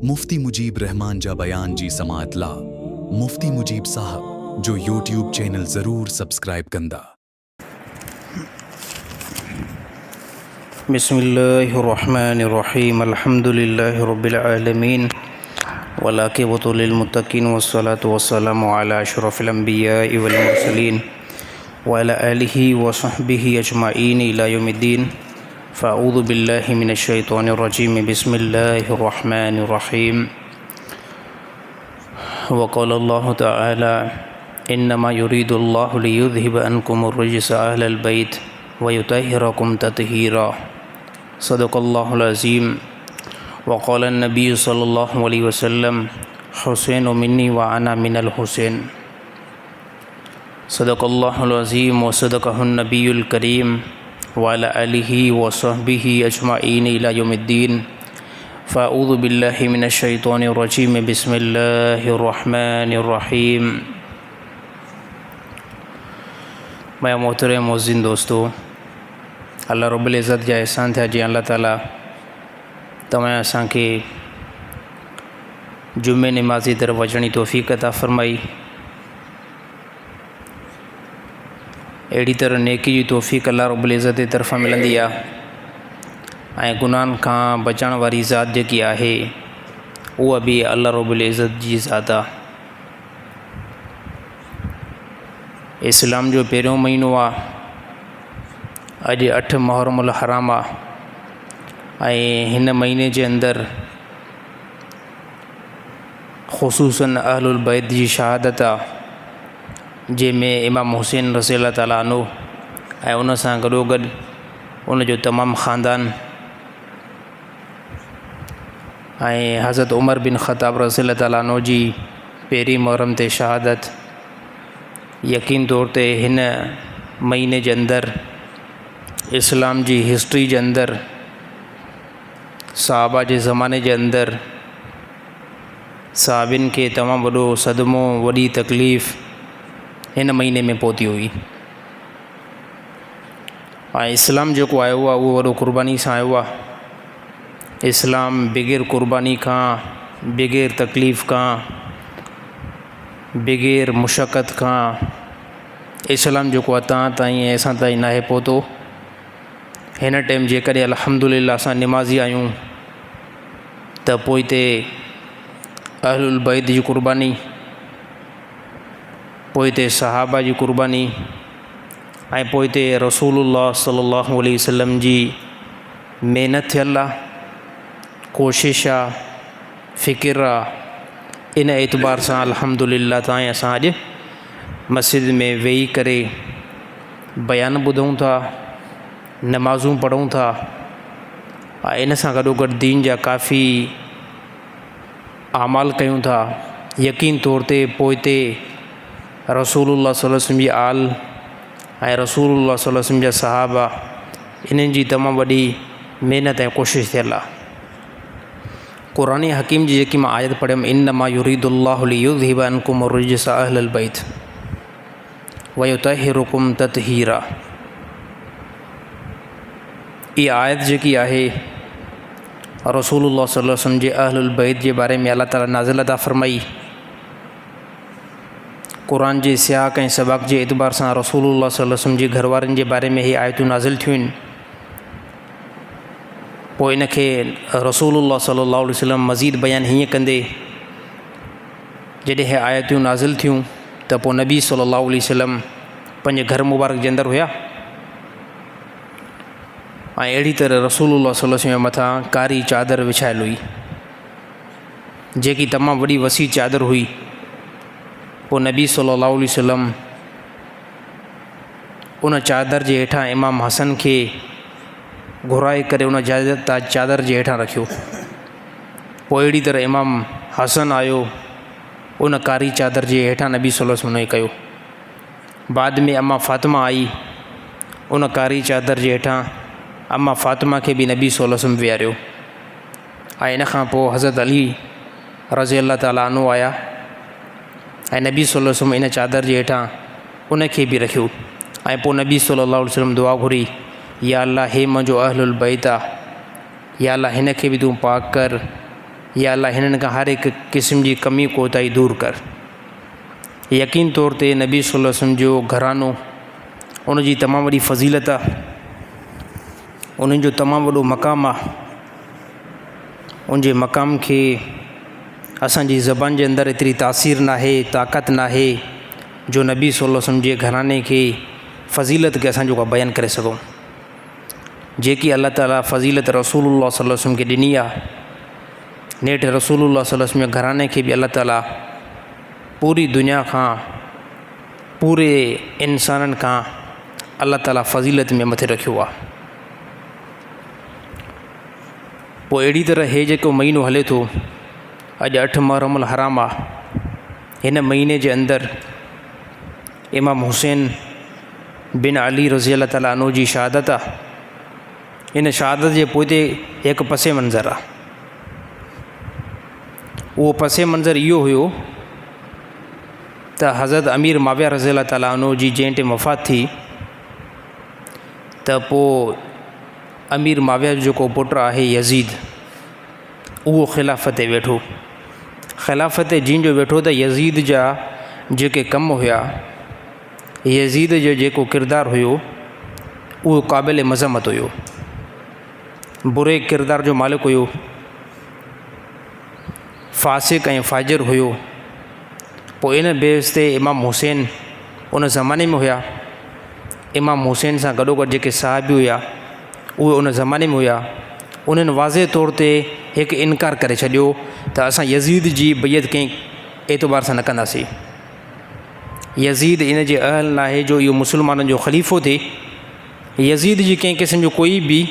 मुफ्ती मुजीब रहमान जा बयान जी समातला मुफ्ती मुजीब साहब जो यूट्यूब चैनल ज़रूर सब्सक्राइब कंदा। बिस्मिल्लाहिर्रहमानिर्रहीम अल्हम्दुलिल्लाहि रब्बिल आलमीन वलाक़िबतु लिलमुत्तक़ीन वस्सलातु वस्सलामु अला अशरफिल अंबियाइ वल मुरसलीन व अला आलिहि व सहबिहि अजमाइन इला यौमिद्दीन। फ़अऊज़ु बिल्लाहि मिनश शैतानिर रजीम बिस्मिल्लाहिर्रहमानिर्रहीम। व क़ाल अल्लाहु तआला इन्नमा युरीदुल्लाहु लियुज़हिबा अन्कुमुर रिज्सा अहलल बैत व युतहिरकुम तत्हीरा। सदक़ल्लाहुल अज़ीम। व क़ाल नबी सल्लल्लाहु अलैहि वसल्लम हुसैन मिन्नी व अना मिनल हुसैन। सदक़ल्लाहुल अज़ीम व सदक़हुन नबियुल करीम व अला आलिहि व सहबिहि अजमाइन इला यौमिद्दीन। फ़अऊज़ु बिल्लाहि मिनश शैतानिर रजीम बिस्मिल्लाहिर्रहमानिर्रहीम। मैं मोहतरम मोज़िन दोस्तों, अल्लाह रब्बुल इज़्ज़त जा एहसान थिया जी अल्लाह ताला तव्हां असांखे जुमे नमाज़ी तरफ़ अचण जी तौफ़ीक़ अता फ़रमाई। अहिड़ी तरह नेकी जी तौफ़ीक़ अल्लाह रब्बुल इज़्ज़त जी तरफ़ां मिलंदी आहे ऐं गुनाहनि खां बचण वारी ज़ात जेकी आहे उहा बि अल्लाह रब्बुल इज़्ज़त जी ज़ात आहे। इस्लाम जो पहिरियों महीनो आहे, अॼु 8 मुहर्रमुल हराम आहे ऐं हिन महीने जे अंदरि ख़ुसूसन अहलुल बैत जी शहादत आहे, जंहिंमें इमाम हुसैन रज़ियल्लाहु ताला अन्हु ऐं उन सां गॾोगॾु उन जो तमामु ख़ानदान ऐं हज़रत उमर बिन ख़त्ताब रज़ियल्लाहु ताला अन्हु जी पहिरीं मुहर्रम ते शहादत। यकीन तौर ते हिन महीने जे अंदरि इस्लाम जी हिस्ट्री जे अंदरि सहाबा जे ज़माने जे अंदरि सहाबिन खे तमामु वॾो सदमो, वॾी तकलीफ़ हिन महीने में पहुती हुई ऐं इस्लाम जेको आयो आहे उहो वॾो क़ुर्बानी सां आयो आहे। इस्लाम बग़ैर क़ुर्बानी खां, बग़ैर तकलीफ़ खां, बग़ैर मुशक़त खां इस्लाम जेको आहे तव्हां ताईं ऐं असां ताईं नाहे पहुतो। हिन टाइम जेकॾहिं अल्हम्दुलिल्लाह असां निमाज़ी आहियूं त पोइ हिते अहलुल बैत जी क़ुर्बानी, पोइ हिते सहाबा जी क़ुर्बानी ऐं पोइ हिते रसूलुल्लाह सल्लल्लाहु अलैहि वसल्लम जी महिनत थियल आहे, कोशिश आहे, फ़िकिर आहे। इन एतबार सां अल्हम्दुलिल्लाह तव्हां ऐं असां अॼु मस्जिद में वेही करे बयान ॿुधूं था, नमाज़ूं पढ़ूं था ऐं इन सां गॾोगॾु दीन जा काफ़ी आमाल कयूं था। यकीन तौर ते पोइ हिते रसूलुल्लाह सल्लल्लाहु अलैहि वसल्लम जी आल ऐं रसूलुल्लाह सल्लल्लाहु अलैहि वसल्लम जा सहाबा इन्हनि जी तमामु वॾी महिनत ऐं कोशिशि थियल आहे। क़ुरान हकीम जी जेकी मां आयत पढ़ियमि, इन्नमा युरीदुल्लाहु लियुज़हिबा अन्कुमुर रिज्सा अहलल बैत व युतहिरकुम तत्हीरा। इहा आयत जेकी आहे रसूलुल्लाह सल्लल्लाहु अलैहि वसल्लम जे अहलुल बैत जे बारे में अल्लाह ताला नाज़िल अता फ़रमाई। क़ुरान जे सियाक़ ऐं सबक़ जे एतबार सां रसूलुल्लाह सल्लल्लाहु अलैहि वसल्लम जे घरवारनि जे बारे में इहे आयतूं नाज़िल थियूं आहिनि। पोइ इनखे रसूलुल्लाह सल्लल्लाहु अलैहि वसल्लम मज़ीद बयानु हीअं कंदे, जॾहिं इहे आयतूं नाज़िल थियूं त पोइ नबी सल्लल्लाहु अलैहि वसल्लम पंहिंजे घर मुबारक जे अंदरि हुया ऐं अहिड़ी तरह रसूलुल्लाह सल्लल्लाहु अलैहि वसल्लम जे मथां कारी चादर विछायल हुई, जेकी तमामु वॾी वसी चादर हुई। पोइ नबी सल्लल्लाहु अलैहि वसल्लम उन चादर जे हेठां इमाम हसन खे घुराए करे उन चादर जे हेठां रखियो। पोइ अहिड़ी तरह इमाम हसन आयो, उन कारी चादर जे हेठां नबी सल्लल्लाहु अलैहि वसल्लम कयो। बाद में अम्मा फ़ातिमा आई, उन कारी चादर जे हेठां अम्मा फ़ातिमा खे बि नबी सल्लल्लाहु अलैहि वसल्लम विहारियो ऐं इन खां पोइ हज़रत अली रज़ियल्लाहु ताला अन्हु आया ऐं नबी सल्लल्लाहु अलैहि वसल्लम इन चादर जे हेठां उन खे बि रखियो ऐं पोइ नबी सल्लल्लाहु अलैहि वसल्लम दुआ घुरी, या अल्लाह हे मुंहिंजो अहलुल बैत आहे, या अल्लाह हिन खे बि तूं पाक कर या अल्लाह हिननि खां हर हिकु क़िस्म जी कमी कोताही दूरि कर। यकीन तौर ते नबी सल्लल्लाहु अलैहि वसल्लम जो घरानो उन जी तमामु वॾी फ़ज़ीलत आहे, उन्हनि जो तमामु वॾो मक़ामु आहे। उन जे मक़ाम खे असांजी ज़बान जे अंदरि एतिरी तासीर नाहे, ताक़त नाहे जो नबी सल्लल्लाहु अलैहि वसल्लम जे घराने खे फ़ज़ीलत खे असां जेको बयानु करे सघूं। जेकी अल्लाह ताला फ़ज़ीलत रसूलुल्लाह सल्लल्लाहु अलैहि वसल्लम खे ॾिनी आहे, नेठि रसूलुल्लाह सल्लल्लाहु अलैहि वसल्लम जे घराने खे बि अल्लाह ताला पूरी दुनिया खां, पूरे इंसाननि खां अल्लाह ताला फ़ज़ीलत में मथे रखियो आहे। पोइ अहिड़ी तरह हे जेको महीनो हले थो, अॼु 8 मुहर्रमुल हराम आहे। हिन महीने जे अंदरि इमाम हुसैन बिन अली रज़ी अल्लाह ताला अन्हु जी शहादत आहे। इन शहादत जे पोइ हिकु पसे मंज़र आहे। उहो पसे मंज़र इहो हुयो त हज़रत अमीर माविया रज़ी अल्लाह ताला अन्हु जी जंहिं टाइम वफ़ात थी, त पोइ अमीर माविया जो जेको पुटु आहे यज़ीद, उहो ख़िलाफ़त ते वेठो। ख़िलाफ़त ते जीअं जो वेठो त यज़ीद जा जेके कम हुया, यज़ीद जो जेको किरदारु हुयो, उहो क़ाबिल मज़म्मत हुयो, बुरे किरदार जो मालिक हुयो, फ़ासिक़ ऐं फ़ाजिर हुयो। पोइ इन बेस ते इमाम हुसैन उन ज़माने में हुया। इमाम हुसैन सां गॾोगॾु जेके सहाबी हुया, उहे उन ज़माने में हुया। उन्हनि वाज़े तौर ते हिकु इनकार करे छॾियो त असां यज़ीद जी बैयत कंहिं एतबार सां न कंदासीं। यज़ीद इन जे अहल नाहे जो इहो मुस्लमाननि जो ख़लीफ़ो थिए। यज़ीद जी कंहिं क़िस्म जो कोई बि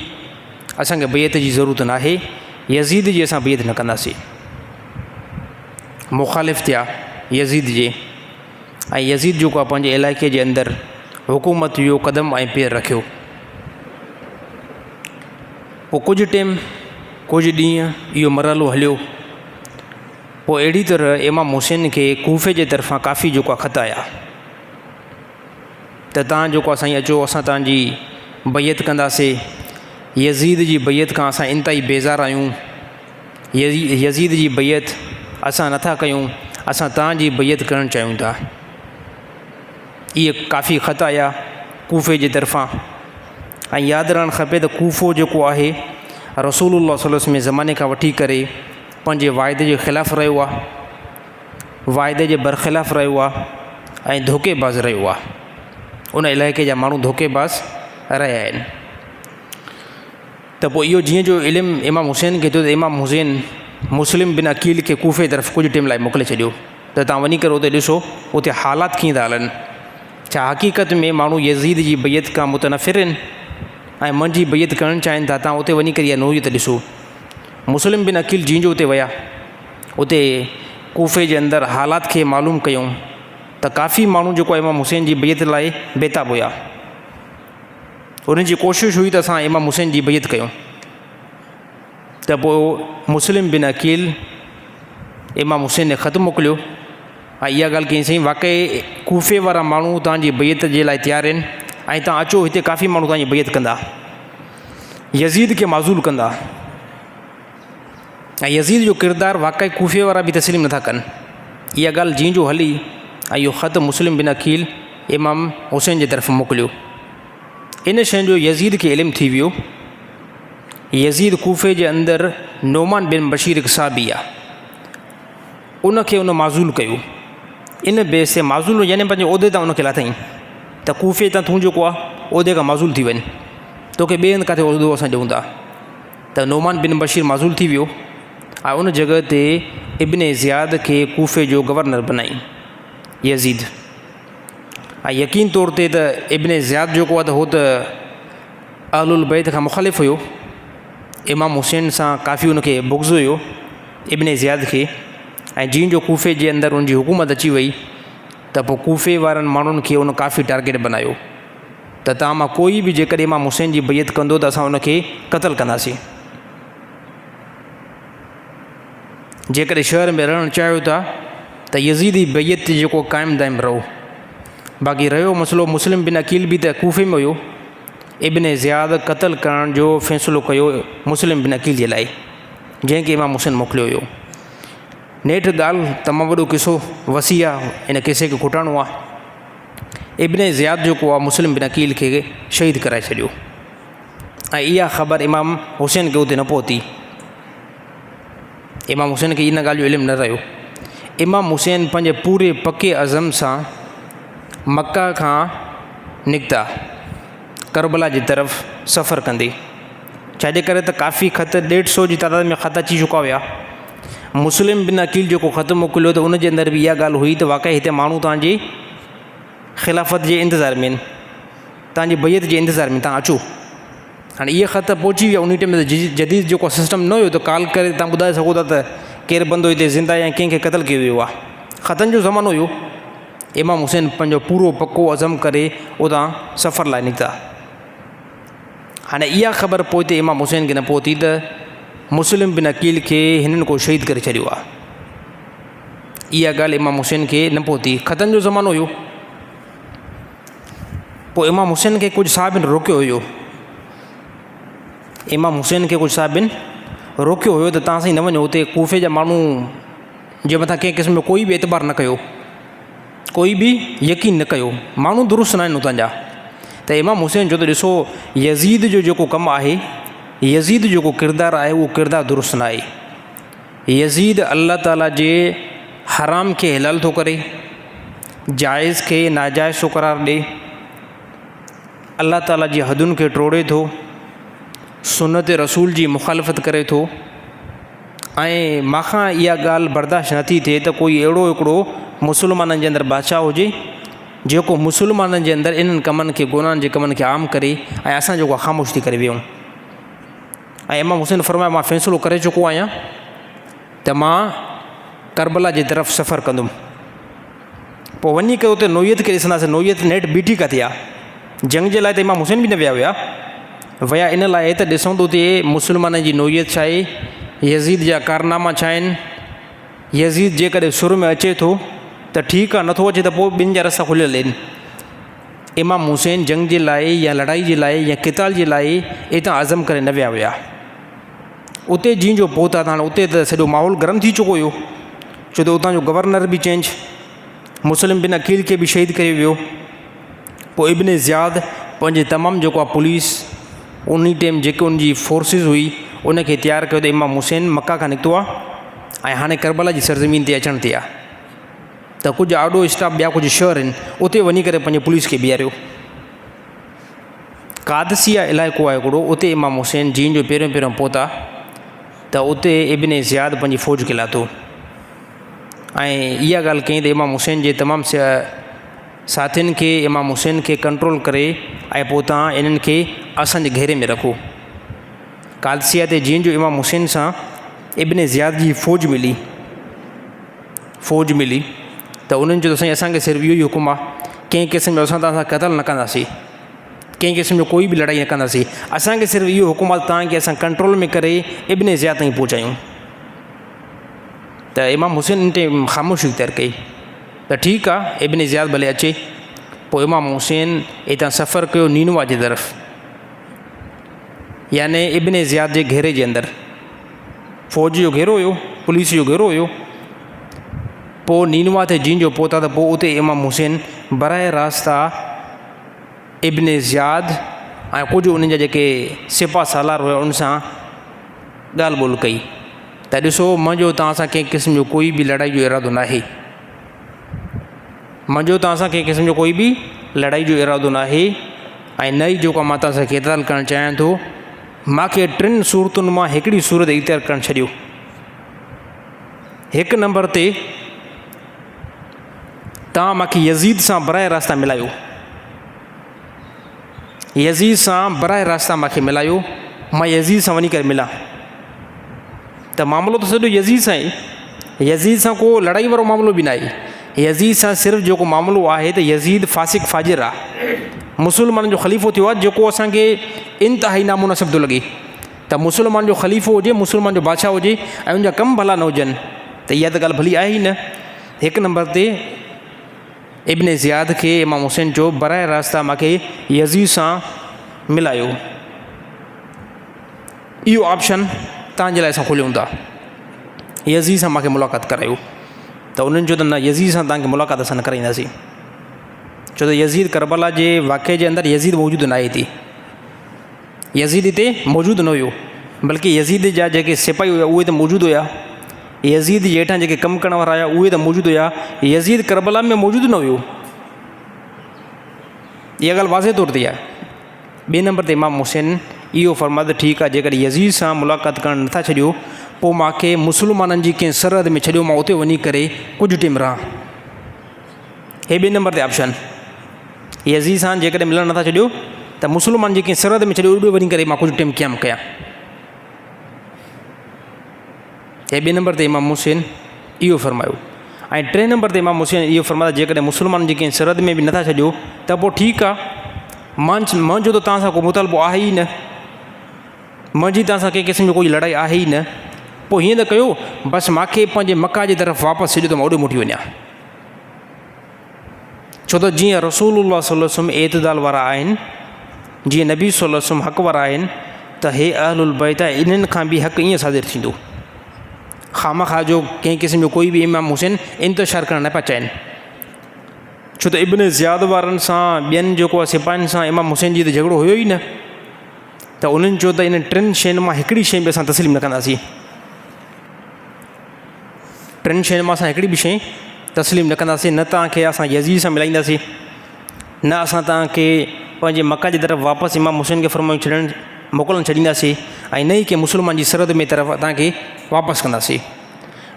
असांखे बैयत जी ज़रूरत नाहे। यज़ीद जी असां बैयत न कंदासीं। मुख़ालिफ़ थिया यज़ीद जे, ऐं यज़ीद जेको आहे पंहिंजे इलाइक़े जे अंदरि हुकूमत जो क़दम ऐं पेर रखियो। पोइ कुझु टाइम, कुझु ॾींहं इहो मरहलो हलियो। पोइ अहिड़ी तरह इमाम हुसैन खे कूफ़े जे तरफ़ां काफ़ी जेको आहे ख़त आया त तव्हां जेको आहे साईं अचो, असां तव्हांजी बैयत कंदासीं। यज़ीद जी बैयत खां असां इंतिहाई बेज़ार आहियूं। यज़ीद जी बैयत असां नथा कयूं, असां तव्हांजी बैयत करणु चाहियूं था। इहे काफ़ी ख़त आया कूफ़े जे तरफ़ां। ऐं यादि रहणु खपे त कूफ़ो जेको आहे रसूलुल्लाह सल्लल्लाहु अलैहि वसल्लम जे ज़माने खां वठी करे पंहिंजे वाइदे जे ख़िलाफ़ु रहियो आहे, वाइदे जे बरख़िलाफ़ु रहियो आहे ऐं धोखेबाज़ रहियो आहे। उन इलाइक़े जा माण्हू धोखेबाज़ रहिया आहिनि। त पोइ इहो जीअं जो इल्मु इमाम हुसैन खे थियो त इमाम हुसैन मुस्लिम बिन अकील खे कूफ़े तरफ़ कुझु टाइम लाइ मोकिले छॾियो त तव्हां वञी करे उते ॾिसो उते हालात कीअं था हलनि। छा हक़ीक़त में माण्हू यज़ीद जी बैयत खां मुतनफ़िर आहिनि ऐं मुंहिंजी बैयत करणु चाहिनि था? तव्हां उते वञी करे इहा नोयत ॾिसो। मुस्लिम बिन अकील जीअं जो उते विया, उते कूफ़े जे अंदरि हालात खे मालूम कयूं त काफ़ी माण्हू जेको इमाम हुसैन जी बैयत लाइ बेताब हुया। उन्हनि जी कोशिशि हुई त असां इमाम हुसैन जी बैयत कयूं। त पोइ मुस्लिम बिन अकील इमाम हुसैन ने ख़त मोकिलियो ऐं इहा ॻाल्हि कई सही, वाक़ई कूफ़े वारा माण्हू तव्हांजी बैयत जे लाइ तयारु आहिनि ऐं तव्हां अचो, हिते काफ़ी माण्हू तव्हांजी बैयत कंदा, यज़ीद खे माज़ूल कंदा। ऐं यज़ीद जो किरदारु वाक़ई कूफ़े वारा बि तस्लीम नथा कनि। इहा ॻाल्हि जीअं जो हली ऐं इहो ख़त मुस्लिम बिन अकील इमाम हुसैन जे तरफ़ मोकिलियो। इन शइ जो यज़ीद खे इल्मु थी वियो। यज़ीद कूफ़े जे अंदरि नोमान बिन बशीर हिकु साहबी आहे, उनखे उन माज़ूल कयो। इन बेस ते माज़ूल यानी पंहिंजे उहिदे तां उनखे लाथईं त कूफ़े तां तूं जेको आहे उहिदे खां माज़ूल थी वञे, तोखे ॿिए हंधि किथे उहिदो असां ॾियूं था। त नोमान बिन बशीर माज़ूल थी वियो ऐं उन जॻह ते इब्न ज़ियाद खे कूफ़े जो गवर्नर बनाई यज़ीद। ऐं यकीन तौर ते त इब्न ज़ियाद जेको आहे त उहो त अहलुल बैत खां मुख़ालिफ़ हुयो। इमाम हुसैन सां काफ़ी उनखे बुग़्ज़ हुयो इब्न ज़ियाद खे। ऐं जीअं जो कूफ़े जे अंदरि उनजी हुकूमत अची वई त पोइ कूफ़े वारनि माण्हुनि खे उन काफ़ी टारगेट बनायो त तव्हां मां कोई बि जेकॾहिं इमाम हुसैन जी बैयत कंदो त असां उनखे क़तलु कंदासीं। जेकॾहिं शहर में रहणु चाहियो था त यज़ीदी बैयत ते जेको क़ाइमु दाइमु रहो। बाक़ी रहियो मसइलो मुस्लिम बिन अकील बि त कूफ़े में हुयो। इब्न ज़ियाद क़तलु करण जो फ़ैसिलो कयो मुस्लिम बिन अकील जे लाइ जंहिंखे इमाम हुसैन मोकिलियो हुयो। नेठि ॻाल्हि तमामु वॾो किसो वसी आहे, इन किसे खे खुटाइणो आहे। इब्न ज़ियाद जेको आहे मुस्लिम बिन अकील खे शहीद कराए छॾियो ऐं इहा ख़बर इमाम हुसैन खे उते न पहुती। इमाम हुसैन खे इन ॻाल्हि जो इल्मु न रहियो। इमाम हुसैन पंहिंजे पूरे पके अज़म सां मक्का खां निकिता करबला जी तरफ़ सफ़र कंदे, छाजे करे त काफ़ी ख़त 150 जी तादाद में ख़त अची चुका हुआ। मुस्लिम बिन अकील जेको ख़त मोकिलियो त उनजे अंदरि बि इहा ॻाल्हि हुई त वाक़ई हिते माण्हू तव्हांजी ख़िलाफ़त जे इंतज़ार में आहिनि, तव्हांजी बैत जे इंतज़ार में, तव्हां अचो। हाणे इहे ख़त पहुची विया। उन टाइम में जदीद जेको सिस्टम न हुयो त कॉल करे तव्हां ॿुधाए सघो था त केरु बंदो हिते ज़िंदा या कंहिंखे क़तल कयो वियो आहे। ख़तनि जो ज़मानो हुयो। इमाम हुसैन पंहिंजो पूरो पको अज़म करे उतां सफ़र लाइ निकिता। हाणे इहा ख़बर पोइ ते इमाम हुसैन खे न पहुती त मुस्लिम बिन अकील खे हिननि को शहीद करे छॾियो आहे। इहा ॻाल्हि इमाम हुसैन खे न पहुती। ख़तनि जो ज़मानो हुयो। पोइ इमाम हुसैन खे कुझु साहिबनि रोकियो हुयो। इमाम हुसैन खे कुझु साहिबनि रोकियो हुयो त तव्हां साईं न वञो, हुते कूफ़े जा माण्हू जे मथां कंहिं क़िस्म जो कोई बि एतबार न कयो, कोई बि यकीन न कयो, माण्हू दुरुस्त न आहिनि हुतां जा। त इमाम हुसैन जो त ॾिसो यज़ीद जो जेको कमु आहे, यज़ीद जेको किरदारु आहे, उहो किरदारु दुरुस्त न आहे। यज़ीद अल्लाह ताला जे हराम खे हलाल थो करे, जाइज़ खे नाजाइज़ थो करार ॾिए, अल्लाह ताला जी हदुनि खे टोड़े थो, सुन्नत रसूल जी मुखालफ़त करे थो। ऐं मूंखां इहा ॻाल्हि बर्दाश्त नथी थिए त कोई अहिड़ो हिकिड़ो मुस्लमाननि जे अंदरि बादशाह हुजे जेको मुस्लमाननि जे अंदरि इन्हनि कमनि खे, गुनाहनि जे कमनि खे आम करे ऐं असां जेको ख़ामोश थी करे वियूं। ऐं इमाम हुसैन फरमाया मां फ़ैसिलो करे चुको आहियां त मां करबला जी तरफ़ सफ़र कंदुमि। पोइ वञी करे उते नोयत खे ॾिसंदासीं। नोयत नेठि बीठी किथे आहे। जंग जे लाइ त इमाम हुसैन बि न विया हुया, विया इन लाइ त ॾिसूं त उते मुस्लमाननि जी नोयत छा आहे, यज़ीद जा कारनामा छा आहिनि। यज़ीद जेकॾहिं सुर में अचे थो त ठीकु आहे, नथो अचे त पोइ ॿिनि जा रस्ता खुलियल आहिनि। इमाम हुसैन जंग जे लाइ या लड़ाई जे लाइ या क़िताल जे लाइ हितां अज़म करे न विया हुया। उते जीअं जो पहुता त हाणे उते त सॼो माहौल गरम थी चुको हुयो, छो त उतां जो गवर्नर बि चेंज, मुस्लिम बिन अकील खे बि शहीद कयो वियो। पोइ इब्न ज़ियाद पंहिंजे तमामु जेको आहे पुलिस, उन टाइम जेके उनजी फोर्सिस हुई उनखे तयारु कयो त इमाम हुसैन मक्का खां निकितो आहे ऐं हाणे करबला जी सरज़मीन ते अचण ते आहे। त कुझु आॾो स्टाफ ॿिया कुझु शहर आहिनि, उते वञी करे पंहिंजे पुलिस खे बीहारियो। कादसिया इलाइक़ो आहे हिकिड़ो, उते इमाम हुसैन जीअं जो पहिरियों पहिरियों पहुता त उते इब्न ज़ियाद पंहिंजी फ़ौज खे लाथो ऐं इहा ॻाल्हि कई त इमाम हुसैन जे तमामु साथियुनि खे, इमाम हुसैन खे कंट्रोल करे ऐं पोइ तव्हां इन्हनि खे असांजे घेरे में रखो। कादसिया ते जीअं जो इमाम हुसैन सां इब्न ज़ियाद जी फ़ौज मिली त उन्हनि चयो त साईं असांखे सिर्फ़ु इहो ई हुकुम आहे, कंहिं क़िस्म जो असां तव्हां सां क़तल न कंदासीं, कंहिं क़िस्म जो कोई बि लड़ाई न कंदासीं। असांखे सिर्फ़ु इहो हुकुम आहे तव्हांखे असां कंट्रोल में करे इब्न ज़ियाद ताईं पहुचायूं। त इमाम हुसैन इन ते ख़ामोशी इख़्तियार कई त ठीकु आहे, इब्न ज़ियाद भले अचे। पोइ इमाम हुसैन हितां सफ़र कयो नीनवा जी तरफ़, याने इब्न ज़ियाद जे घेरे जे अंदरि। फ़ौज जो घेरो हुयो, पुलिस जो घेरो हुयो। पोइ नीनवा ते जीअं जो पहुता त पोइ उते इमाम हुसैन बराह रास्ता इब्न ज़ियाद ऐं कुझु उन्हनि जा जेके सिपा सालार हुआ उन सां ॻाल्हि ॿोल कई त ॾिसो मुंहिंजो तव्हां सां कंहिं क़िस्म जो कोई बि लड़ाई जो इरादो न आहे, मुंहिंजो तव्हां सां कंहिं क़िस्म जो कोई बि लड़ाई जो इरादो न आहे ऐं न ई जेको मां तव्हां सां क़िताल करणु चाहियां थो। मूंखे 3 सूरतुनि मां हिकिड़ी सूरत इख़्तियार करणु छॾियो। हिकु नंबर ते तव्हां मूंखे यज़ीद सां बराह रास्ता मिलायो, यज़ीद सां बराह रास्ता मूंखे मिलायो, मां यज़ीद सां वञी करे मिलां। त मामिलो त सॼो यज़ीद सां आहे, यज़ीद सां को लड़ाई वारो मामिलो बि न आहे। यज़ीद सां सिर्फ़ु जेको मामिलो आहे त यज़ीद फासिक फाजिर आहे, मुस्लमाननि जो ख़लीफ़ो थियो आहे, जेको असांखे इंतिहाई नामुनासिब थो लॻे त मुस्लमान जो ख़लीफ़ो हुजे, मुस्लमान जो बादशाह हुजे ऐं उनजा कम भला न हुजनि, त इहा त ॻाल्हि भली आहे ई न। हिकु नंबर ते इब्न ज़ियाद खे इमाम हुसैन जो बराह रास्ता मूंखे यज़ीद सां मिलायो। इहो ऑप्शन तव्हांजे लाइ असां खोलियूं था, यज़ीद सां मूंखे मुलाक़ात करायो। त उन्हनि चयो त न, यज़ीद सां तव्हांखे मुलाक़ात असां न कराईंदासीं, छो त यज़ीद करबला जे वाक़े जे अंदरि यज़ीद मौजूदु न आहे हिते, यज़ीद हिते मौजूदु न हुयो, बल्कि यज़ीद जा जेके सिपाही हुआ उहे त मौजूदु हुया, यज़ीद जे हेठां जेके कमु करण वारा हुया उहे त मौजूदु हुया, यज़ीद करबला में मौजूदु न हुयो। इहा ॻाल्हि वाज़े तौर ते आहे। ॿिए नंबर ते इमाम हुसैन इहो फरमायो त ठीकु आहे, जेकॾहिं यज़ीद सां मुलाक़ात करणु नथा छॾियो, पोइ मूंखे मुस्लमाननि जी कंहिं सरहद में छॾियो, मां उते वञी करे कुझु टाइम रहां। हे ॿिए नंबर ते ऑप्शन, यज़ीद सां जेकॾहिं मिलणु नथा छॾियो त मुस्लमान जी कंहिं सरहद में छॾियो, उते वञी करे मां कुझु टाइम क़याम कयां। हे ॿिए नंबर ते इमाम हुसैन इहो फरमायो। ऐं टे नंबर ते इमाम हुसैन इहो फरमायो, जेकॾहिं मुस्लमान जी कंहिं सरहद में बि नथा छॾियो त पोइ ठीकु आहे, मुंहिंजो त तव्हां सां को मुतालबो आहे ई न, मुंहिंजी तव्हां सां कंहिं क़िस्म जो कोई लड़ाई आहे ई न, पोइ हीअं त कयो, बसि मूंखे पंहिंजे मका जी तरफ़ वापसि छॾियो त मां ओॾे मोटी वञा। छो त जीअं रसूलुल्लाह सल्लल्लाहु अलैहि वसल्लम एतदाल वारा आहिनि, जीअं नबी सल्लल्लाहु अलैहि वसल्लम हक़ वारा आहिनि, त हे अहलुल बैत इन्हनि खां बि हक़ ईअं सादिर थींदो। ख़ामख़ा जो कंहिं क़िस्म जो कोई बि इमाम हुसैन इंतशार करणु न पिया चाहिनि, छो त इब्न ज़ियाद वारनि सां ॿियनि जेको आहे सिपाहियुनि सां इमाम हुसैन जी त झगड़ो हुयो ई न, त उन्हनि चयो त इन टिनि शयुनि मां हिकिड़ी शइ बि असां तस्लीम न कंदासीं, टिनि शयुनि मां असां हिकिड़ी बि शइ तस्लीम न कंदासीं, न तव्हांखे असां यज़ीद सां मिलाईंदासीं, न असां तव्हांखे पंहिंजे मका जी तरफ़ वापसि इमाम हुसैन खे फरमायूं मोकिलणु छॾींदासीं, ऐं न ई कंहिं मुस्लमान जी सरहद में तरफ़ तव्हांखे वापसि कंदासीं,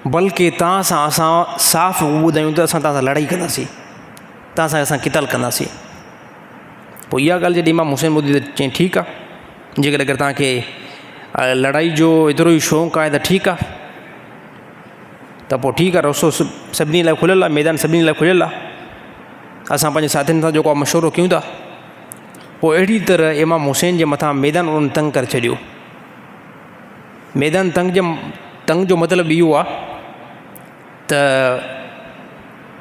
बल्कि तव्हां सां असां साफ़ ॿुधायूं त असां तव्हां सां लड़ाई कंदासीं, तव्हां सां असां क़िताल कंदासीं। पोइ इहा ॻाल्हि जॾहिं इमाम हुसैन ॿुधी त चई ठीकु आहे, जेकॾहिं अगरि तव्हांखे लड़ाई जो एतिरो ई शौक़ु आहे त ठीकु आहे, त पोइ ठीकु आहे, रस्तो सभिनी लाइ खुलियलु आहे, मैदान सभिनी लाइ खुलियलु आहे, असां पंहिंजे साथियुनि सां जेको आहे मशवरो कयूं था। पोइ अहिड़ी तरह इमाम हुसैन जे मथां मैदान उन्हनि तंग करे छॾियो। मैदान तंग जो मतिलबु इहो आहे त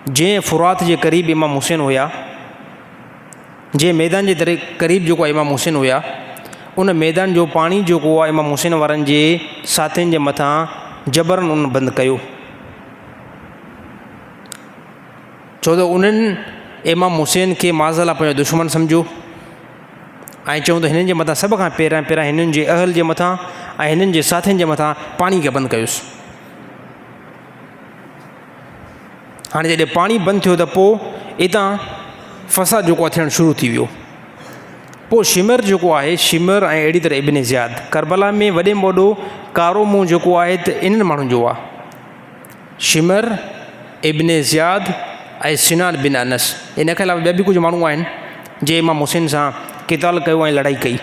जंहिं फुरात जे क़रीब इमाम हुसैन हुया, जंहिं मैदान जे क़रीब जेको आहे इमाम हुसैन हुया, उन मैदान जो पाणी जेको आहे इमाम हुसैन वारनि जे साथियुनि जे मथां जबरन उन बंदि कयो, छो त उन्हनि इमाम हुसैन खे माज़अल्लाह पंहिंजो दुश्मन सम्झो, ऐं चऊं त हिननि जे मथां सभ खां पहिरियां हिननि जे अहल जे मथां ऐं हिननि जे साथियुनि जे मथां पाणी खे बंदि कयोसि। हाणे जॾहिं पाणी बंदि थियो त पोइ हितां फ़साद जेको आहे थियणु शुरू थी वियो। पोइ शिमर जेको आहे, शिमर ऐं अहिड़ी तरह इब्न ज़ियाद, करबला में वॾे में वॾो कारो मुंहुं जेको आहे त इन्हनि माण्हुनि जो आहे, शिमर, इब्न ज़ियाद ऐं सिनान बिन अनस। इन खां अलावा ॿिया बि कुझु माण्हू आहिनि जंहिं इमाम हुसैन सां क़िताल कयो ऐं लड़ाई कई।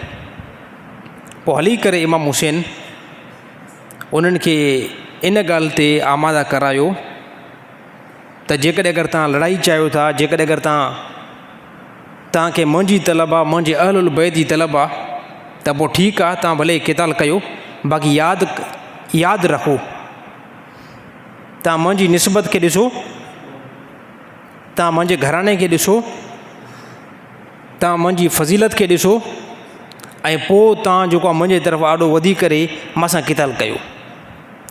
पोइ हली करे इमाम हुसैन उन्हनि खे इन ॻाल्हि ते आमादा करायो त जेकॾहिं अगरि तव्हां लड़ाई चाहियो था, जेकॾहिं अगरि तव्हांखे मुंहिंजी तलब आहे, मुंहिंजे अहलुल बैत जी तलब आहे, त पोइ ठीकु आहे, तव्हां भले क़िताल कयो, बाक़ी यादि रखो, तव्हां मुंहिंजी निस्बत खे ॾिसो, तव्हां मुंहिंजे घराने खे ॾिसो, तव्हां मुंहिंजी फज़ीलत खे ॾिसो, ऐं पोइ तव्हां जेको आहे मुंहिंजे तरफ़ आॾो वधी करे मां सां क़िताल कयो।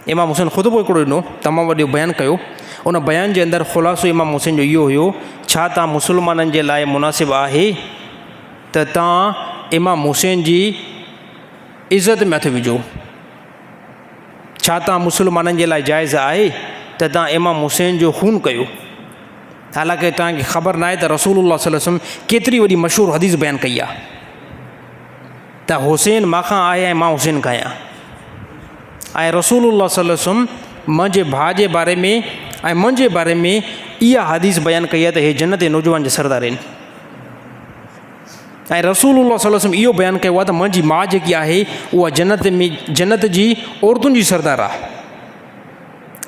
इमाम हुसैन ख़ुदि पोइ हिकिड़ो ॾिनो, तमामु वॾो बयानु कयो। उन बयान जे अंदरि ख़ुलासो इमाम हुसैन जो इहो हुयो, छा तव्हां मुस्लमाननि जे लाइ मुनासिबु आहे त तव्हां इमाम हुसैन जी इज़त में हथु विझो? छा तव्हां मुस्लमाननि जे लाइ जाइज़ आहे त तव्हां इमाम हुसैन जो खून कयो? हालांकि तव्हांखे ख़बर न आहे त रसूलुल्लाह सल्लल्लाहु अलैहि वसल्लम केतिरी वॾी मशहूरु हदीस बयानु कई आहे त हुसैन मां आहे ऐं मां हुसैन खां आहियां, ऐं रसूलुल्लाह सल्लल्लाहु अलैहि वसल्लम मुंहिंजे भाउ जे बारे में ऐं मुंहिंजे बारे में इहा हदीस बयानु कई आहे त हे जन्नत जे नौजवान जे सरदार आहिनि। ऐं रसूलुल्लाह सल्लल्लाहु अलैहि वसल्लम इहो बयानु कयो आहे त मुंहिंजी माउ जेकी आहे उहा जन्नत जी औरतुनि जी सरदार आहे।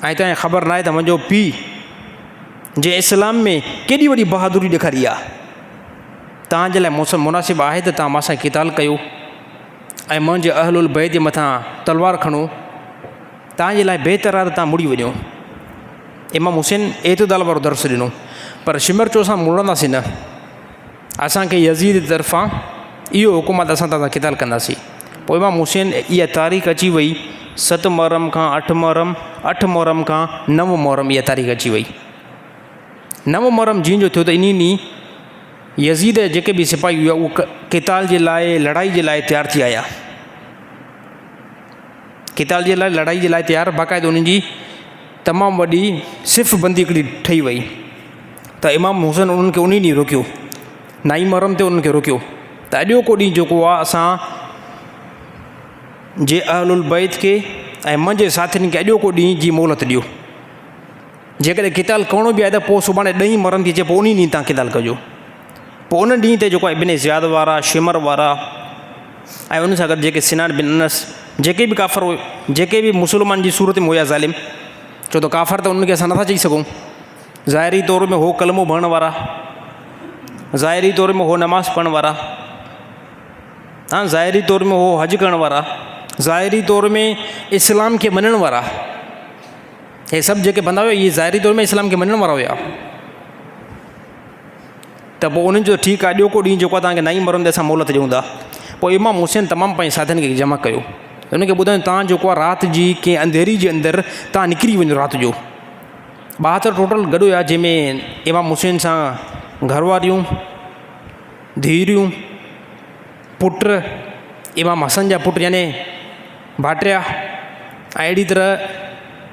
ऐं तव्हांखे ख़बर न आहे त मुंहिंजो पीउ जे इस्लाम में केॾी वॾी बहादुरी ॾेखारी आहे। तव्हांजे लाइ मुनासिबु आहे त तव्हां मां सां क़िताल कयो ऐं मुंहिंजे अहलुल बैत जे मथां तलवार खणो, तव्हांजे लाइ बहितर आहे त तव्हां मुड़ी वञो। इमाम हुसैन एतदाल वारो दर्स ॾिनो, पर शिमर चयो असां मुड़ंदासीं न, असांखे यज़ीद तरफ़ां इहो हुकुम आहे त असां तव्हां सां क़िताल कंदासीं। पोइ इमाम हुसैन इहा तारीख़ अची वई 7 मुहर्रम खां 8 मुहर्रम, 8 मुहर्रम खां 9 मुहर्रम इहा तारीख़ अची वई। 9 मुहर्रम जीअं जो थियो त इन ॾींहुं यज़ीद जेके बि सिपाही हुआ उहे क़िताल जे लाइ, लड़ाई जे लाइ तयारु थी आया। क़िताल जे लाइ, लड़ाई जे लाइ तयारु, बाक़ाइदा उन्हनि जी तमामु वॾी सिफ़ बंदी हिकिड़ी ठही वई। त इमाम हुसैन उन्हनि खे उन ॾींहुं रोकियो, 9 मुहर्रम ते उन्हनि खे रोकियो त अॼोको ॾींहुं जेको आहे असां जे अहलुल बैत खे ऐं मुंहिंजे साथियुनि खे अॼोको ॾींहुं जी मोहलत ॾियो। जेकॾहिं क़िताल करिणो बि आहे त पोइ सुभाणे 10 मुहर्रम थी अचे, पोइ उन ॾींहुं तव्हां क़िताल कजो। पोइ उन ॾींहं ते जेको आहे इब्न ज़ियाद वारा, शिमर वारा ऐं उन सां गॾु जेके सिनान बिन अनस, जेके बि काफ़र हुए, जेके बि मुस्लमान जी सूरत में हुया ज़ालिम, छो त काफ़र त उन्हनि खे असां नथा चई सघूं। ज़ाहिरी तौर में हो कलमो भरण वारा, ज़ाहिरी तौर में हो नमाज़ पढ़ण वारा, हाँ, ज़ाहिरी तौर में हो हज करण वारा, ज़ाहिरी तौर में इस्लाम खे मञण वारा, हे सभु जेके बंदा हुआ इहे ज़ाहिरी तौर में इस्लाम खे मञण वारा हुआ। त पोइ उन्हनि जो ठीकु आहे, ॼोको ॾींहुं जेको आहे तव्हांखे 9 मुहर्रम ते असां मोहलत ॾियूं था। पोइ इमाम हुसैन तमामु पंहिंजे साथियुनि खे जमा कयो, हुनखे ॿुधायूं तव्हां जेको आहे राति जी कंहिं अंधेरी जे अंदरि तव्हां निकिरी वञो राति जो। 72 टोटल गॾु हुया, जंहिंमें इमाम हुसैन सां घरवारियूं, धीअरूं, पुट, इमाम हसन जा पुट यानी भाटिया, ऐं अहिड़ी तरह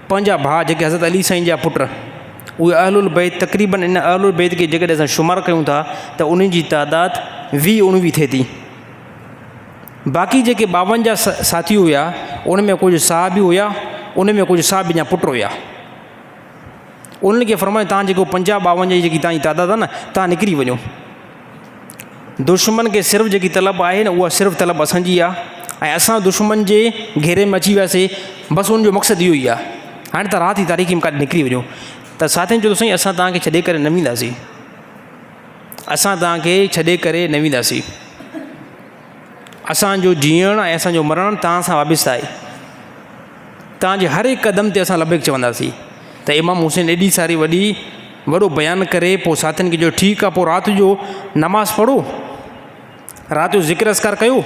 5 भाउ जेके हज़रत अली साईं जा पुट, उहे अहलुल बैत, तक़रीबन इन अहलुल बैत खे जेकॾहिं असां शुमार कयूं था त उन्हनि जी तादादु 20-19 थिए थी। बाक़ी जेके 52 साथी हुया उन में कुझु साहबी हुया, उन में कुझु साहबी जा पुट हुया। उन्हनि खे फरमायो तव्हां जेको 50-52 जी जेकी तव्हांजी तादादु आहे न, तव्हां निकिरी वञो। दुश्मन खे सिर्फ़ु जेकी तलब आहे न, उहा सिर्फ़ु तलब असांजी आहे, ऐं असां दुश्मन जे घेरे में अची वियासीं, बसि उनजो मक़सदु इहो ई आहे। हाणे त राति जी तारीख़ में काॾे निकिरी वञो। त साथियुनि चयो साईं असां तव्हांखे छॾे करे न वेंदासीं, असां तव्हांखे छॾे करे न वेंदासीं, असांजो जीअण ऐं असांजो मरण तव्हां सां वाबिस्ता आहे, तव्हांजे हर हिकु क़दम ते असां लबैक चवंदासीं। त इमाम हुसैन एॾी सारी वॾो बयानु करे पोइ साथियुनि खे जो ठीकु आहे, पोइ राति जो नमाज़ पढ़ो, राति जो ज़िक्र अस्कार कयो,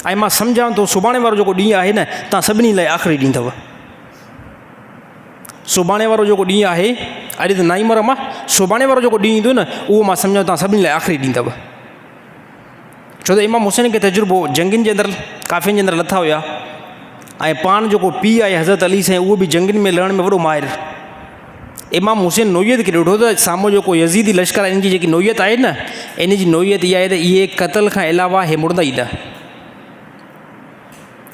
ऐं मां सम्झां थो सुभाणे वारो जेको ॾींहुं आहे न, तव्हां सभिनी लाइ आख़िरी ॾींहुं अथव। सुभाणे वारो जेको ॾींहुं आहे, अॼु त 9 मुहर्रम आहे, सुभाणे वारो जेको ॾींहुं ईंदो न, उहो मां सम्झां तव्हां सभिनी लाइ आख़िरी ॾींहुं अथव। छो त इमाम हुसैन खे तजुर्बो जंगियुनि जे अंदरि, काफ़ियुनि जे अंदरि लथा हुया, ऐं पाण जेको पीउ आहे हज़रत अली साईं, उहो बि जंगियुनि में लड़ण में वॾो माहिर। इमाम हुसैन नोयत खे ॾिठो त साम्हूं जेको यज़ीदी लश्कर आहे, इन जी जेकी नोयत आहे न, इन जी नोयत इहा आहे त इहे क़तल खां अलावा हे मुड़ंदा ई न,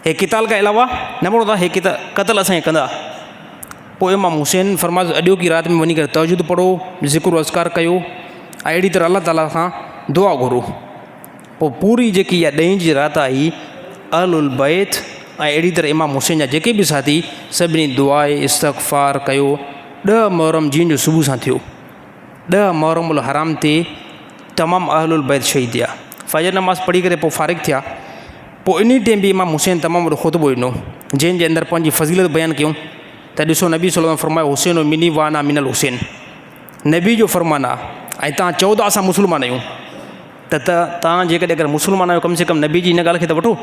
हे क़िताल खां अलावा न मुड़ंदा, हे क़तल असांखे कंदा। पोइ इमाम हुसैन फरमायो अॼोकी राति में वञी करे तहजुद पढ़ो, ज़िक्र अस्कार कयो, ऐं अहिड़ी तरह अलाह ताला खां दुआ घुरो। पोइ पूरी जेकी इहा 10 जी राति आई, अहलुल बैत ऐं अहिड़ी तरह इमाम हुसैन जा जेके बि साथी सभिनी दुआ इस्तग़फ़ार कयो। 10 मुहर्रम जीअं जो सुबुह सां थियो, 10 मुहर्रमुल हराम ते तमामु अहलुल बैत शहीद थिया। फजर नमाज़ पढ़ी करे पोइ फ़ारिग़ थिया। पोइ इन टाइम बि इमाम हुसैन तमामु वॾो ख़ुतबो ॾिनो, जंहिंजे अंदरि पंहिंजी फज़ीलत बयानु कयूं। त ॾिसो नबी सल्लल्लाहु अलैहि वसल्लम फरमायो हुसैन मिनी वाना मिनल हुसैन, नबी जो फ़रमान आहे, ऐं तव्हां चओ था असां मुस्लमान आहियूं, त तव्हां जेकॾहिं अगरि मुस्लमान आहियो कम से कम नबी जी इन ॻाल्हि खे त वठो।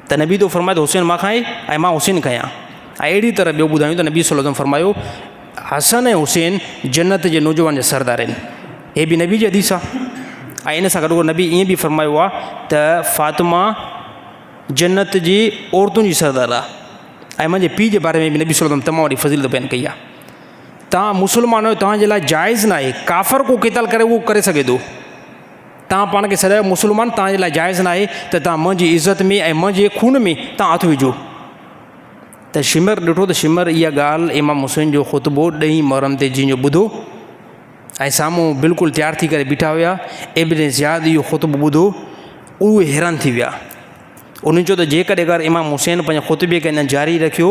त नबी तो फरमाए त हुसैन मां खाए ऐं मां हुसैन खायां। ऐं अहिड़ी तरह ॿियो ॿुधायूं त नबी सल्लल्लाहु अलैहि वसल्लम फरमायो हसन ऐं हुसैन जन्नत जे नौजवान जा सरदार आहिनि। हे बि नबी जी हदीस आहे। ऐं इन सां गॾु नबी ईअं बि फरमायो आहे त फ़ातिमा जन्नत जी औरतुनि जी सरदार आहे। ऐं मुंहिंजे पीउ जे बारे में बि नबी सल्लल्लाहु अलैहि वसल्लम तमामु वॾी फज़ीलत बयानु कई आहे। तव्हां मुस्लमान आहियो, तव्हांजे लाइ जाइज़ न आहे, काफ़र को क़िताल करे उहो करे सघे थो, तव्हां पाण खे सॾायो मुस्लमान, तव्हांजे लाइ जाइज़ न आहे त तव्हां मुंहिंजी इज़त में ऐं मुंहिंजे खून में तव्हां हथु विझो। त शिमर ॾिठो त शिमर इहा ॻाल्हि इमाम हुसैन जो ख़ुतबो 10 मुहर्रम ते जीअं जो ॿुधो ऐं साम्हूं बिल्कुलु तयारु थी करे बीठा हुया। इब्न ज़ियाद इहो ख़ुतबो ॿुधो, उहे हैरान थी विया। उन्हनि चयो त जेकॾहिं अगरि इमाम हुसैन पंहिंजे ख़ुतबे खे अञा जारी रखियो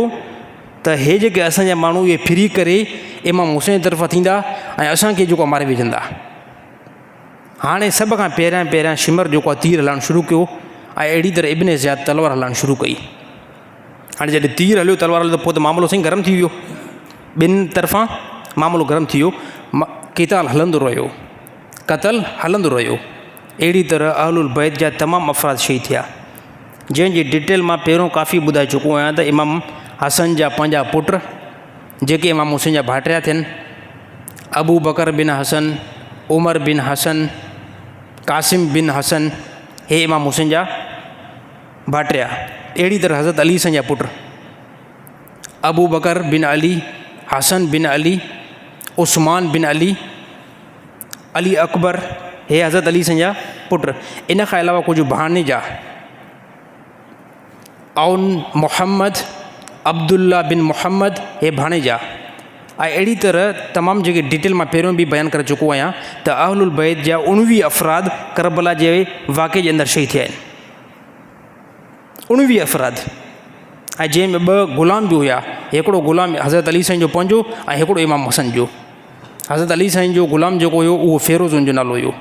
त हे जेके असांजा माण्हू इहे फिरी करे इमाम हुसैन तरफ़ां थींदा ऐं असांखे जेको मारे विझंदा। हाणे सभ खां पहिरियां शिमर जेको आहे तीर हलाइणु शुरू कयो ऐं अहिड़ी तरह इब्न ज़ियाद तलवार हलाइणु शुरू कई। हाणे जॾहिं तीर हलियो, तलवार हलियो, त पोइ त मामिलो साईं गरम थी वियो, ॿिनि तरफ़ां मामिलो गरम थी वियो। क़िताल हलंदो रहियो, क़तल हलंदो रहियो। अहिड़ी तरह अहलुल बैत जा तमामु अफ़राद शहीद थिया। जंहिंजी डिटेल मां पहिरियों काफ़ी ॿुधाए चुको आहियां त इमाम हसन जा 5 पुट जेके इमाम हुसैन जा भाटिया थियनि, अबू बकर बिन हसन, उमर बिन हसन, कासिम बिन हसन, हे इमाम हुसैन जा भाटिया। अहिड़ी तरह हज़रत अली सन जा पुट अबू बकर बिन अली, हसन बिन अली, उस्मान बिन अली, अली अकबर, हे हज़रत अली सन जा पुट। इन खां अलावा कुझु भाणेजा औन मोहम्मद, अब्दुल्ला बिन मोहम्मद, हे भाणेजा। ऐं अहिड़ी तरह तमामु जेके डिटेल मां पहिरियों बि बयानु करे चुको आहियां त अहलुल बैत जा 19 अफ़राद करबला जे वाक़े जे अंदरि शहीद थिया आहिनि। 19 अफ़राद, ऐं जंहिंमें 2 ग़ुलाम बि हुया। हिकिड़ो ग़ुलाम हज़रत अली साईं जो पंहिंजो ऐं हिकिड़ो इमाम हसन जो। हज़रत अली साईं जो ग़ुलाम जेको हुयो उहो फ़ेरोज़ जो नालो हुयो,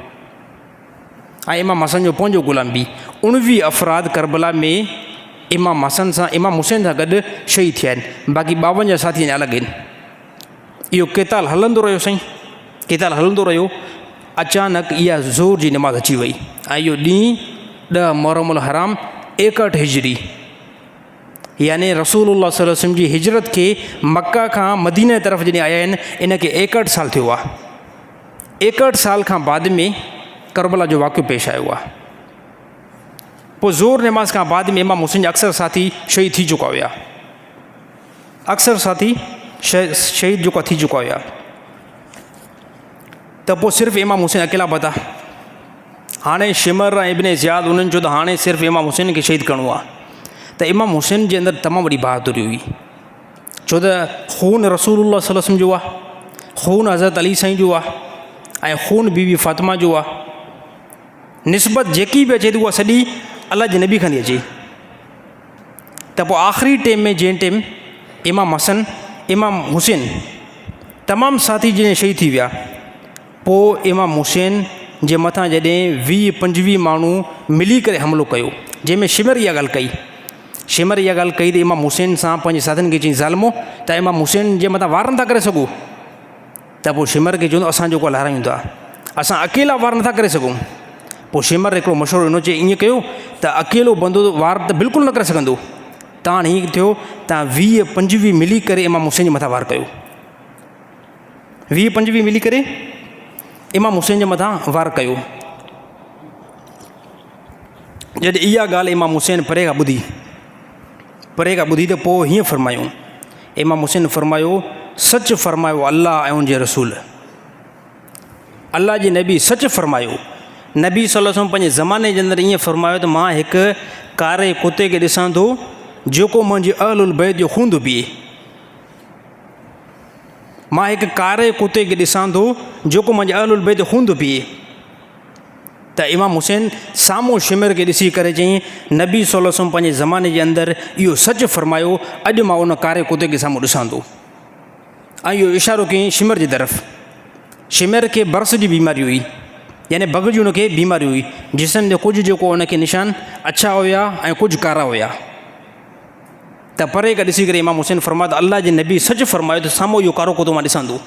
ऐं इमाम हसन जो पंहिंजो ग़ुलाम बि। 19 अफ़राद करबला में इमाम हसन सां, इमाम हुसैन सां गॾु शहीद थिया आहिनि। बाक़ी 52 साथी अलॻि आहिनि। इहो क़िताल हलंदो रहियो साईं, क़िताल हलंदो रहियो। अचानक इहा ज़ोर जी नमाज़ अची वई ऐं इहो ॾींहुं 10 मुहर्रमुल हराम 61 हिजरी, यानी रसूलुल्लाह सल्लल्लाहु अलैहि वसल्लम जी हिजरत खे मक्का खां मदीने तरफ़ जॾहिं आया आहिनि, इन खे 61 साल थियो आहे। 61 साल खां बाद में करबला जो वाक़ियो पेश आयो आहे। पोइ ज़ोर नमाज़ खां बाद में इमाम हुसैन जा अक्सर साथी शहीद थी चुका हुया, अक्सर साथी शहीद जेको थी चुका हुया। त पोइ सिर्फ़ु इमाम हुसैन अकेला पता। हाणे शिमर ऐं इब्न ज़ियाद उन्हनि चयो त हाणे सिर्फ़ु इमाम हुसैन खे शहीद करिणो आहे। त इमाम हुसैन जे अंदरि तमामु वॾी बहादुरी हुई, छो त खून रसूलुल्लाह सल्लल्लाहु अलैहि वसल्लम जो आहे, खून हज़रत अली साईं जो आहे, ऐं खून बीबी फ़ातिमा जो आहे। निस्बत जेकी बि अचे थी उहा सॼी अल्लाह जे नबी खां थी अचे। त पोइ आख़िरी टाइम में जंहिं टाइम इमाम हसन, इमाम हुसैन तमामु साथी जॾहिं शहीद थी विया, पोइ इमाम हुसैन जे मथां जॾहिं 20-25 माण्हू मिली करे हमिलो कयो, जंहिंमें शिमर इहा ॻाल्हि कई। शिमर इहा ॻाल्हि कई त इमाम हुसैन सां पंहिंजे साथियुनि खे चई ज़ालिमो त इमाम हुसैन जे मथां वार नथा करे सघूं। त पोइ शिमर खे चवंदो असां जेको लहारायूं था, असां अकेला वार नथा करे सघूं। पोइ शिमर हिकिड़ो मशवरो ॾिनो, चई ईअं कयो त अकेलो बंदो वार त बिल्कुलु न करे सघंदो, तव्हां हीअं थियो तव्हां 20-25 मिली करे इमाम हुसैन जे मथां वार कयो। 20-25 मिली करे इमाम हुसैन जे मथां वार कयो। जॾहिं इहा ॻाल्हि इमाम हुसैन परे खां ॿुधी त पोइ हीअं फ़रमायूं, इमाम हुसैन फ़रमायो सच फ़रमायो अल्लाह ऐं उनजे रसूल, अल्लाह जे नबी सच फ़रमायो। नबी सल्लल्लाहु अलैहि वसल्लम पंहिंजे ज़माने जे अंदरि ईअं फ़रमायो त मां हिकु कारे कुते खे ॾिसां थो जेको मुंहिंजे अहलुल बैत जो खून थो पीए। मां हिकु कारे कुते खे ॾिसां थो जेको मुंहिंजे अहलुल बैत जो खून थो पीए। त इमाम हुसैन साम्हूं शिमर खे ॾिसी करे चई नबी सल्लल्लाहु अलैहि वसल्लम पंहिंजे ज़माने जे अंदरि इहो सचु फ़रमायो, अॼु मां उन कारे कुते खे साम्हूं ॾिसां थो। ऐं इहो इशारो कयईं शिमर जी तरफ़। शिमर खे बरस जी बीमारी हुई, यानी बग जी उनखे बीमारी हुई, जिस्म जो कुझु जेको उनखे निशान अछा हुया ऐं कुझु कारा हुया। त परे खां ॾिसी करे इमाम हुसैन फ़रमायो त अल्लाह जे नबी सचु फ़रमायो त साम्हूं इहो कारो कुतो मां ॾिसां थो।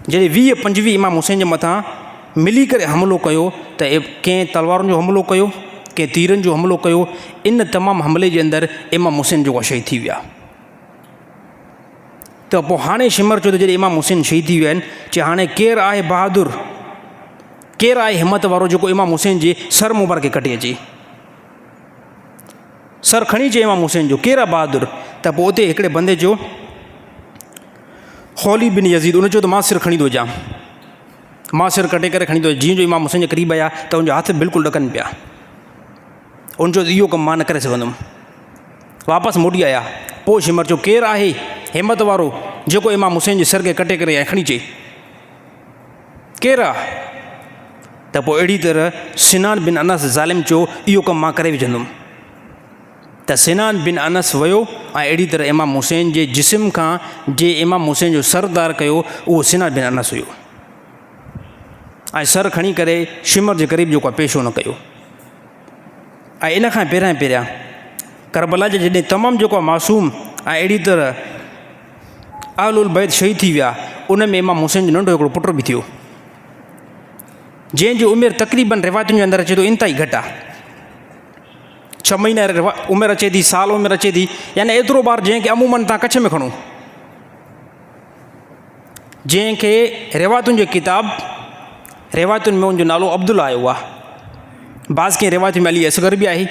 जॾहिं 20-25 इमाम हुसैन जे मथां मिली करे हमिलो कयो त कंहिं तलवारुनि जो हमिलो कयो, कंहिं तीरनि जो हमिलो कयो। इन तमामु हमले जे अंदरि इमाम हुसैन जेको शहीद थी विया। त पोइ हाणे शिमर चयो त जॾहिं इमाम हुसैन शहीद थी विया आहिनि, चए हाणे केरु आहे बहादुर, केरु आहे हिमत वारो जेको इमाम हुसैन जे सर मुबारक खे कटे अचे, सर खणी अचे इमाम हुसैन जो, केरु आहे बहादुर। त पोइ उते हिकिड़े बंदे जो खौली बिन यज़ीद, उन चयो त मां सिर खणी थो अचां, मां सिर कटे करे खणी थो अचां। जीअं जो इमाम हुसैन जे क़रीब आया त उनजा हथ बिल्कुलु ॾकनि पिया। उन चयो त इहो कमु मां न करे सघंदुमि, वापसि मोटी आया। पोइ शिमर चयो केरु आहे हिमत वारो जेको इमाम हुसैन जे सर खे कटे करे ऐं खणी अचे, केरु आहे। त पोइ अहिड़ी तरह सिनान बिन अनस ज़ालिम चयो इहो कमु मां करे विझंदुमि। त सिनान बिन अनस वियो ऐं अहिड़ी तरह इमाम हुसैन जे जिस्म खां जे इमाम हुसैन जो सरदार कयो उहो सिनान बिन अनस हुयो, ऐं सर खणी करे शिमर जे क़रीब जेको आहे पेशो न कयो। ऐं इन खां पहिरियां करबला जे जॾहिं तमामु जेको आहे मासूम ऐं अहिड़ी तरह अहलुल बैत शहीद थी विया, उन में इमाम हुसैन जो नंढो हिकिड़ो पुटु बि थियो, जंहिंजी उमिरि तक़रीबन रिवायतुनि जे अंदरि अचे थो इंतिहाई घटि आहे। 6 महीना उमिरि अचे थी, साल उमिरि अचे थी, यानी एतिरो ॿारु जंहिंखे अमूमन तव्हां कच्छ में खणो, जंहिंखे रिवायतुनि जो किताब, रिवायतुनि में उनजो नालो अब्दुल्ला आयो आहे, बाज़ कंहिं रिवायत में अली असगर बि आहे,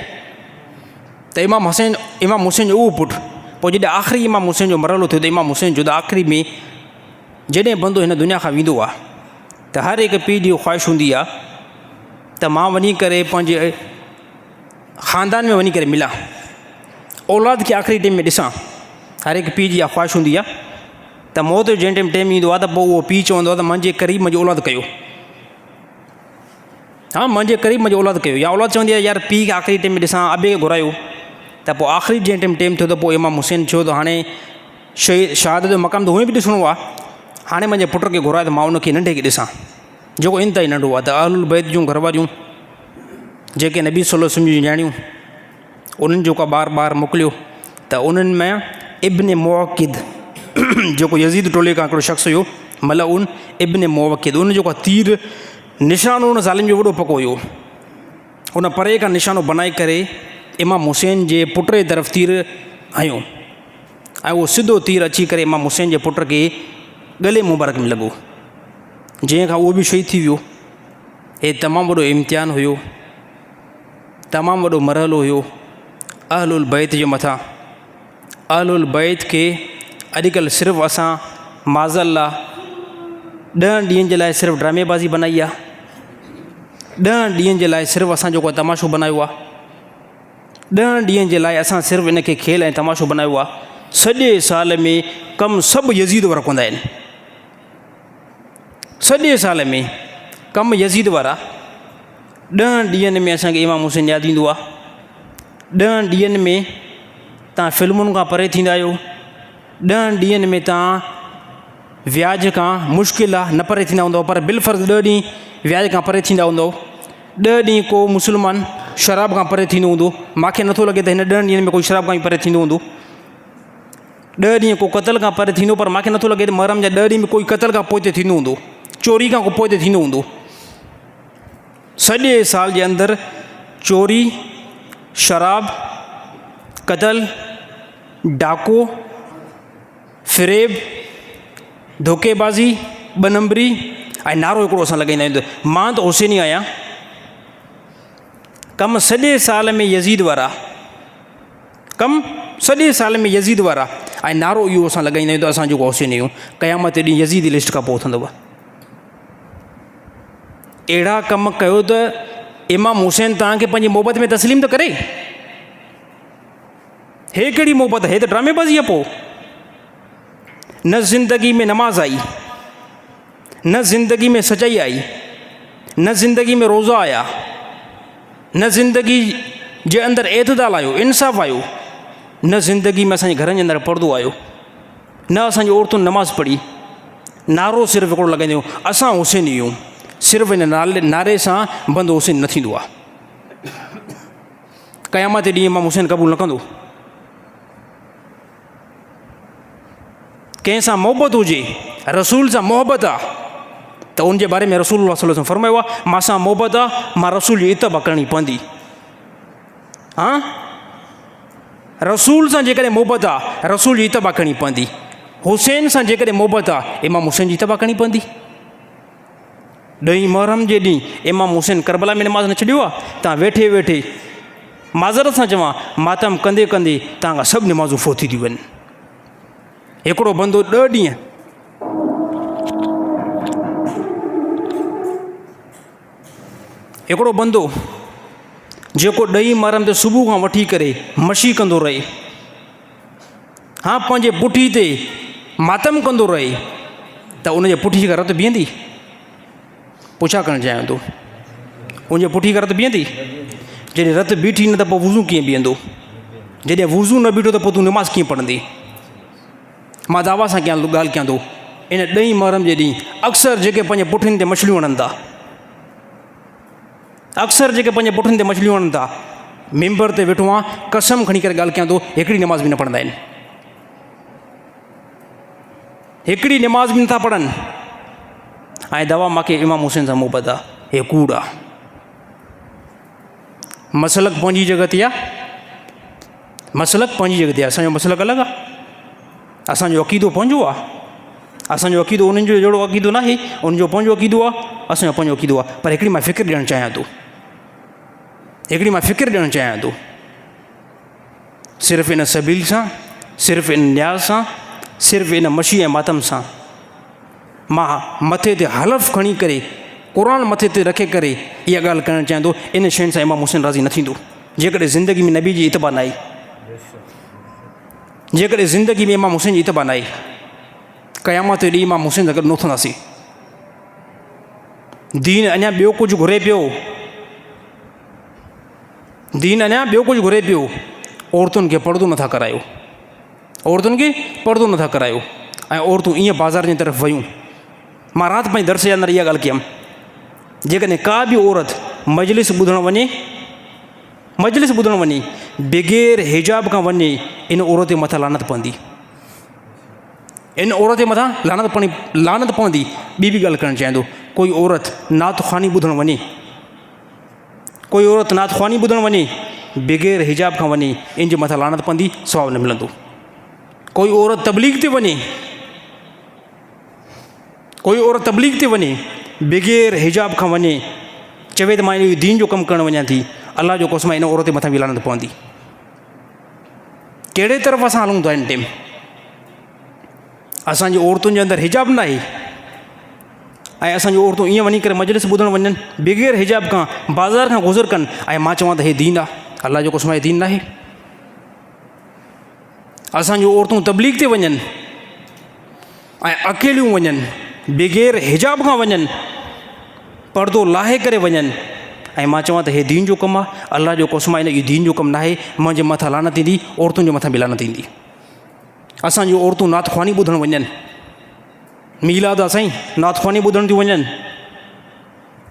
त इमाम हुसैन जो उहो पुटु, पोइ जॾहिं आख़िरी इमाम हुसैन जो मरहलो थियो त इमाम हुसैन जो त आख़िरी में जॾहिं बंदो हिन दुनिया खां वेंदो आहे त हर हिकु पीउ जी ख़्वाहिश हूंदी आहे त मां वञी करे पंहिंजे ख़ानदान में वञी करे मिलां, औलाद खे आख़िरी टाइम में ॾिसां। हर हिकु पीउ जी इहा ख़्वाहिश हूंदी आहे त मौत जो जंहिं टाइम ईंदो आहे त पोइ उहो पीउ चवंदो आहे त मुंहिंजे क़रीब मुंहिंजी औलाद कयो, हा मुंहिंजे क़रीब मुंहिंजी औलाद कयो, या औलाद चवंदी आहे यार पीउ खे आख़िरी टाइम में ॾिसां, अबे खे घुरायो, त पोइ आख़िरी जंहिं टाइम थियो त पोइ इमाम हुसैन चयो त हाणे शहादत जो मक़ाम त हुअं बि ॾिसणो आहे, हाणे मुंहिंजे पुट खे घुरायो त मां उनखे नंढे खे ॾिसां जेको इंतिहाई नंढो आहे। त अहलुल बैत जूं घरवारियूं जेके नबी सल्लल्लाहु अलैहि वसल्लम जूं ॼाणियूं, उन्हनि जेको ॿार मोकिलियो त उन्हनि में इब्न मुवक्किद जेको यज़ीद टोले खां हिकिड़ो शख़्स हुयो, मलऊन इब्न मुवक्किद, उन जेको तीर निशानो उन ज़ालिम जो वॾो पको हुयो, उन परे खां निशानो बनाए करे इमाम हुसैन जे पुट जे तरफ़ तीर हयो ऐं उहो सिधो तीर अची करे इमाम हुसैन जे पुट खे गले मुबारक में लॻो, जंहिंखां उहो बि शहीद थी वियो। हे तमामु वॾो इम्तिहान हुयो, तमामु वॾो मरहलो हुयो अहलुल बैत जे मथां। अहलुल बैत खे अॼुकल्ह सिर्फ़ु असां माज़ल्ला 10 ॾींहंनि जे लाइ सिर्फ़ु ड्रामेबाज़ी बनाई आहे, 10 ॾींहंनि जे लाइ सिर्फ़ु असां जेको तमाशो बनायो आहे, 10 ॾींहंनि जे लाइ असां सिर्फ़ु इन खे खेल ऐं तमाशो बनायो आहे। सॼे साल में कमु सभु यज़ीद वारा कंदा आहिनि, सॼे साल में कमु यज़ीद वारा। 10 ॾींहंनि में असांखे इमाम हुसैन यादि ईंदो आहे, 10 ॾींहंनि में तव्हां फिल्मुनि खां परे थींदा आहियो, 10 ॾींहंनि में तव्हां व्याज खां मुश्किल आहे न परे थींदा हूंदव, पर बिलफ़र्ज़ 10 ॾींहं व्याज खां परे थींदा हूंदव, 10 ॾींहं को मुस्लमान शराब खां परे थींदो हूंदो, मूंखे नथो लॻे त हिन 10 ॾींहंनि में कोई शराब खां परे थींदो हूंदो। 10 ॾींहं को क़तल खां परे थींदो, पर मूंखे नथो लॻे त मुहर्रम जा 10 ॾींहं में कोई क़तल खां पोइ ते थींदो हूंदो, चोरी खां पोइ ते थींदो हूंदो। सॼे साल जे अंदरि चोरी, शराब, क़तल, डाको, फ़िरेब, धोखेबाज़ी, 2 नंबरी ऐं नारो हिकिड़ो असां लॻाईंदा आहियूं त मां त हुसैनी आहियां। कमु सॼे साल में यज़ीद वारा, कमु सॼे साल में यज़ीद वारा ऐं नारो इहो असां लॻाईंदा आहियूं त असां जेको हुसैनी आहियूं। क़यामत ॾींहुं यज़ीद जी लिस्ट खां पोइ उथंदव। अहिड़ा कमु कयो त इमाम हुसैन तव्हांखे पंहिंजी मोहबत में तस्लीम त करे। हे कहिड़ी मोहबत, हे त ड्रामेबाज़ी आहे। पोइ न ज़िंदगी में नमाज़ आई, न ज़िंदगी में सचाई आई, न ज़िंदगी में रोज़ा आया, न ज़िंदगी जे अंदरि एतदाल आयो, इंसाफ़ आयो, न ज़िंदगी में असांजे घरनि जे अंदरि पर्दो आयो, न असांजी औरतुनि नमाज़ पढ़ी। नारो सिर्फ़ु हिकिड़ो लॻाईंदा आहियूं असां हुसैनी आहियूं, सिर्फ़ु हिन नारे सां बंदि हुसैन न थींदो आहे। क़यामत ॾींहुं इमाम हुसैन क़बूल न कंदो। कंहिंसां मोहबत हुजे, रसूल सां मोहबत आहे त उनजे बारे में रसूलुल्लाह सल्लल्लाहु अलैहि वसल्लम फरमायो आहे मां सां मोहबत आहे, मां रसूल जी इत्तबा करणी पवंदी। हा, रसूल सां जेकॾहिं मोहबत आहे रसूल जी इत्तबा करणी पवंदी। हुसैन सां जेकॾहिं मोहबत आहे इमाम हुसैन जी इत्तबा करणी पवंदी। 10 मुहर्रम जे ॾींहुं इमाम हुसैन करबला में नमाज़ न छॾियो आहे। तव्हां वेठे वेठे माज़रत सां चवां मातम कंदे कंदे तव्हांखां सभु नमाज़ूं फोती थियूं वञनि। हिकिड़ो बंदो 10 ॾींहं हिकिड़ो बंदो जेको 10 मुहर्रम ते सुबुह खां वठी करे मशी कंदो रहे, हा पंहिंजे पुठी ते मातम कंदो रहे त उनजे पुठी खां रत बीहंदी? पुछा करणु चाहियां थो, उनजे पुठी खां रत बीहंदी? जॾहिं रत बीठी न त पोइ वुज़ू कीअं बीहंदो? जॾहिं वुज़ू न बीठो त पोइ तूं नमाज़ कीअं पढ़ंदी? मां दावा सां ॻाल्हि कयां थो, इन 10 मुहर्रम जे ॾींहुं अक्सर जेके पंहिंजे पुठियुनि ते मछलियूं हणनि था, अक्सर जेके पंहिंजे पुठियुनि ते मछलियूं हणनि था, मेंबर ते वेठो आहियां कसम खणी करे ॻाल्हि कयां थो, हिकिड़ी नमाज़ बि न पढ़ंदा आहिनि। हिकिड़ी नमाज़ बि नथा पढ़नि ऐं दवा मूंखे इमाम हुसैन सां मोहबत आहे। हे कूड़ आहे। मसलक पंहिंजी जॻह ते आहे, मसलक पंहिंजी जॻह ते आहे, असांजो मसलक अलॻि आहे, असांजो अक़ीदो पंहिंजो आहे, असांजो अक़ीदो उन्हनि जो जहिड़ो अक़ीदो न आहे, उनजो पंहिंजो अक़ीदो आहे, असांजो पंहिंजो अक़ीदो आहे। पर हिकिड़ी मां फ़िक्र ॾियणु चाहियां थो, हिकिड़ी मां फ़िक्र ॾियणु चाहियां थो, सिर्फ़ु इन सबील सां, सिर्फ़ु इन न्याज़ सां, सिर्फ़ु इन मशी ऐं मातम सां मां मथे ते हलफ़ खणी करे, क़ुर मथे ते रखे करे इहा ॻाल्हि करणु चाहियां थो, इन शयुनि सां इमाम हुसैन राज़ी न थींदो। जेकॾहिं ज़िंदगी में नबी जी इतबा न आहे, जेकॾहिं ज़िंदगी में इमाम हुसैन जी इतबा न आहे, क़यामत ॾींहुं इमाम हुसैन सां गॾु न उथंदासीं। दीन अञा ॿियो कुझु घुरे पियो, दीन अञा ॿियो कुझु घुरे पियो, औरतुनि खे पर्दो नथा करायो, औरतुनि खे पर्दो नथा करायो, ऐं औरतूं ईअं बाज़ार जी तरफ़ वयूं। मां राति पंहिंजे दर्स जे अंदरि इहा ॻाल्हि कयमि, जेकॾहिं का बि औरत मजलिस ॿुधणु वञे, मजलिस ॿुधणु वञे, बग़ैर हिजाब खां वञे, इन औरत जे मथां लानत पवंदी, इन औरत जे मथां लानत पवंदी। ॿी बि ॻाल्हि करणु चाहियां थो, कोई औरत नात ख़्वानी ॿुधणु वञे, कोई औरत नात ख़्वानी ॿुधणु वञे, बग़ैर हिजाब खां वञे, इन जे मथां लानत पवंदी, सवाबु न मिलंदो। कोई औरत तबलीग ते वञे, कोई औरत तबलीग ते वञे, बग़ैर हिजाब खां वञे, चवे त मां इन दीन जो कमु करणु वञा थी, अलाह जो कसम इन औरत जे मथां बि लानत पवंदी। कहिड़े तरफ़ असां हलूं था इन टाइम? असांजी औरतुनि जे अंदरि हिजाब न आहे, ऐं असांजी औरतूं ईअं वञी करे मजलिस ॿुधणु वञनि, बग़ैर हिजाब खां बाज़ार खां गुज़र कनि, ऐं मां चवां त हे दीन आहे, अलाह जो कसम हे दीन न आहे। असांजूं औरतूं तबलीग ते वञनि ऐं अकेलियूं वञनि, बग़ैर हिजाब खां वञनि, पर्दो लाहे करे वञनि, ऐं मां चवां त हे दीन जो कमु आहे, अलाह जो कसम आहे इहो दीन जो कमु न आहे, मुंहिंजे मथां लानत ईंदी, औरतुनि जे मथां बि लानत ईंदी। असांजूं औरतूं नात ख़्वानी ॿुधणु वञनि, मीलाद आहे साईं, नात ख़्वानी ॿुधणु थियूं वञनि,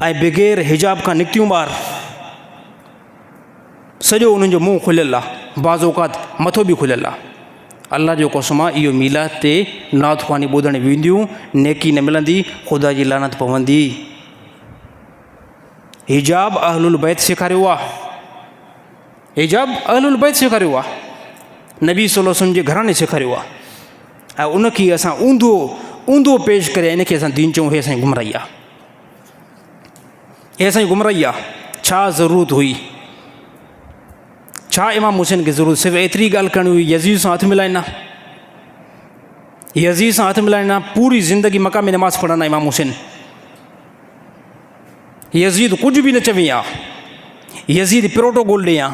ऐं बग़ैर हिजाब खां निकितियूं ॿाहिरि, सॼो उन्हनि जो मुंहुं खुलियल आहे, बाज़ औक़ात मथो बि खुलियल आहे। अलाह जो कसम आहे इहो मीलाद ते नात ख़्वानी ॿुधणु वेंदियूं, नेकी न मिलंदी, ख़ुदा जी लानत पवंदी। हिजाब अहलुल बैत सेखारियो आहे, हिजाब अहलुल बैत सेखारियो आहे, नबी सल्लल्लाहु अलैहि वसल्लम जे घराने सेखारियो आहे, ऐं उनखे असां ऊंधो पेश करे इनखे असां दीन चऊं, हे असांजी गुमराही आहे, हे असांजी गुमराही आहे। छा ज़रूरत हुई, छा इमाम हुसैन खे ज़रूरत सिर्फ़ु एतिरी ॻाल्हि करणी हुई, यज़ीद सां हथु मिलाइना, यज़ीद सां हथु मिलाइना, पूरी ज़िंदगी मका में नमाज़ पढ़ंदा इमाम हुसैन। यज़ीद कुझु बि न चवे हा, यज़ीद प्रोटोकॉल ॾे हा,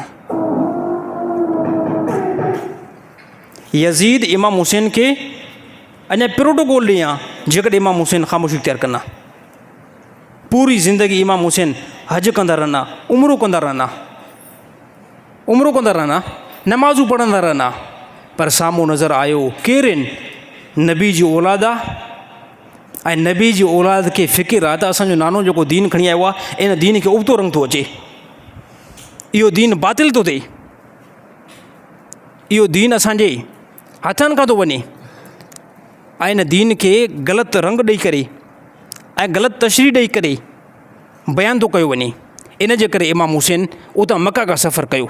यज़ीद इमाम हुसैन खे अञा प्रोटोकॉल ॾे हा, जेकॾहिं इमाम हुसैन ख़ामोशी इख्तियार कंदा। पूरी ज़िंदगी इमाम हुसैन हज कंदा रहंदा, उमिरो कंदा रहंदा, उमिरो कंदा रहंदा, नमाज़ूं पढ़ंदा रहंदा, पर साम्हूं नज़र आयो केरु आहिनि? नबी जी औलाद आहे, ऐं नबी जी औलाद खे फ़िकिर आहे त असांजो नानो जेको दीन खणी आयो आहे, इन दीन खे उबतो रंग थो अचे, इहो दीन बातिल थो थिए, इहो दीन असांजे हथनि खां थो वञे, ऐं इन दीन खे ग़लति रंग ॾेई करे ऐं ग़लति तशरीह ॾेई करे बयानु थो कयो वञे। इन जे करे इमाम हुसैन उतां मका खां सफ़र कयो,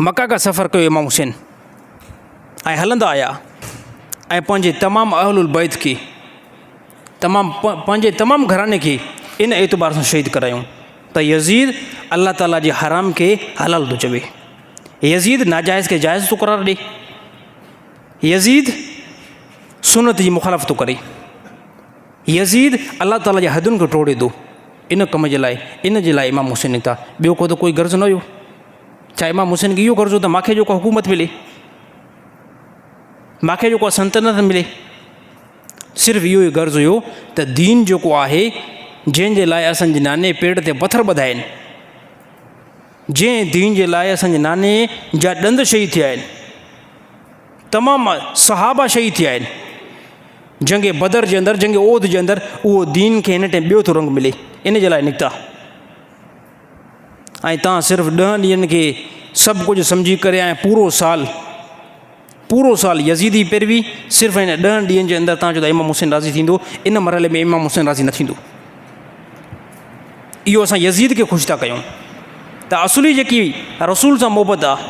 मका खां सफ़र कयो इमाम हुसैन, ऐं हलंदा आया, ऐं पंहिंजे तमामु अहलुल बैत खे, पंहिंजे तमामु घराने खे इन एतबार सां शहीद करायूं त यज़ीद अल्लाह ताला जे हराम खे हलाल थो चवे, यज़ीद नाजाइज़ खे जाइज़ थो करार ॾे, यज़ीद सुनत जी मुखालफ़त थो करे, यज़ीद अल्लाह ताला जे हदुनि खे टोड़े थो। इन कम जे लाइ, इन जे लाइ इमाम हुसैन निकिता, ॿियो को त कोई गर्ज़ु न हुयो। छा इमाम हुसैन खे इहो गर्ज़ु हो त मूंखे जेको हुकूमत मिले, मूंखे जेको सल्तनत मिले? सिर्फ़ु इहो ई गर्ज़ु हुयो त दीन जेको आहे, जंहिंजे लाइ असांजे नाने पेट ते पथर ॿधा आहिनि, जंहिं दीन जे लाइ असांजे नाने जा ॾंद शहीद थिया आहिनि, तमामु सहाबा शहीद थिया आहिनि, जंग बदर जे अंदरि, जंग ओद जे अंदरि, उहो दीन खे हिन टाइम ॿियो थो रंग मिले, इन जे लाइ निकिता। ऐं तव्हां सिर्फ़ु 10 ॾींहंनि खे सभु कुझु सम्झी करे ऐं पूरो साल यज़ीदी पैरवी सिर्फ़ु हिन 10 ॾींहंनि जे अंदरि तव्हां चओ त इमाम हुसैन राज़ी थींदो, इन मरहले में इमाम हुसैन राज़ी न थींदो। इहो असां यज़ीद खे ख़ुशि था कयूं, त असुली जेकी रसूल सां मोहबत आहे,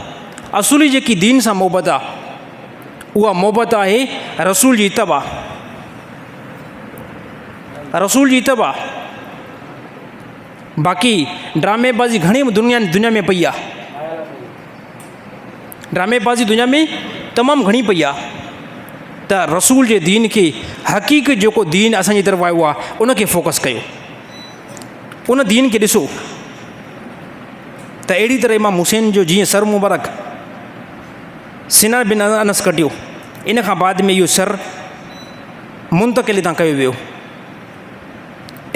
असुली जेकी दीन सां मोहबत आहे, उहा मोहबत आहे रसूल जी इतबा, रसूल जी इतबा। बाक़ी ड्रामेबाज़ी घणी दुनिया में पई आहे, ड्रामेबाज़ी दुनिया में तमामु घणी पई आहे। त रसूल जे दीन खे हक़ीक़त जेको दीन असांजी तरफ़ आयो आहे उनखे फोकस कयो, उन दीन खे ॾिसो। त अहिड़ी तरह इमाम हुसैन जो जीअं सर मुबारक सिनान बिन अनस कटियो, इन खां बाद में इहो सर मुंतक़िल हितां कयो वियो।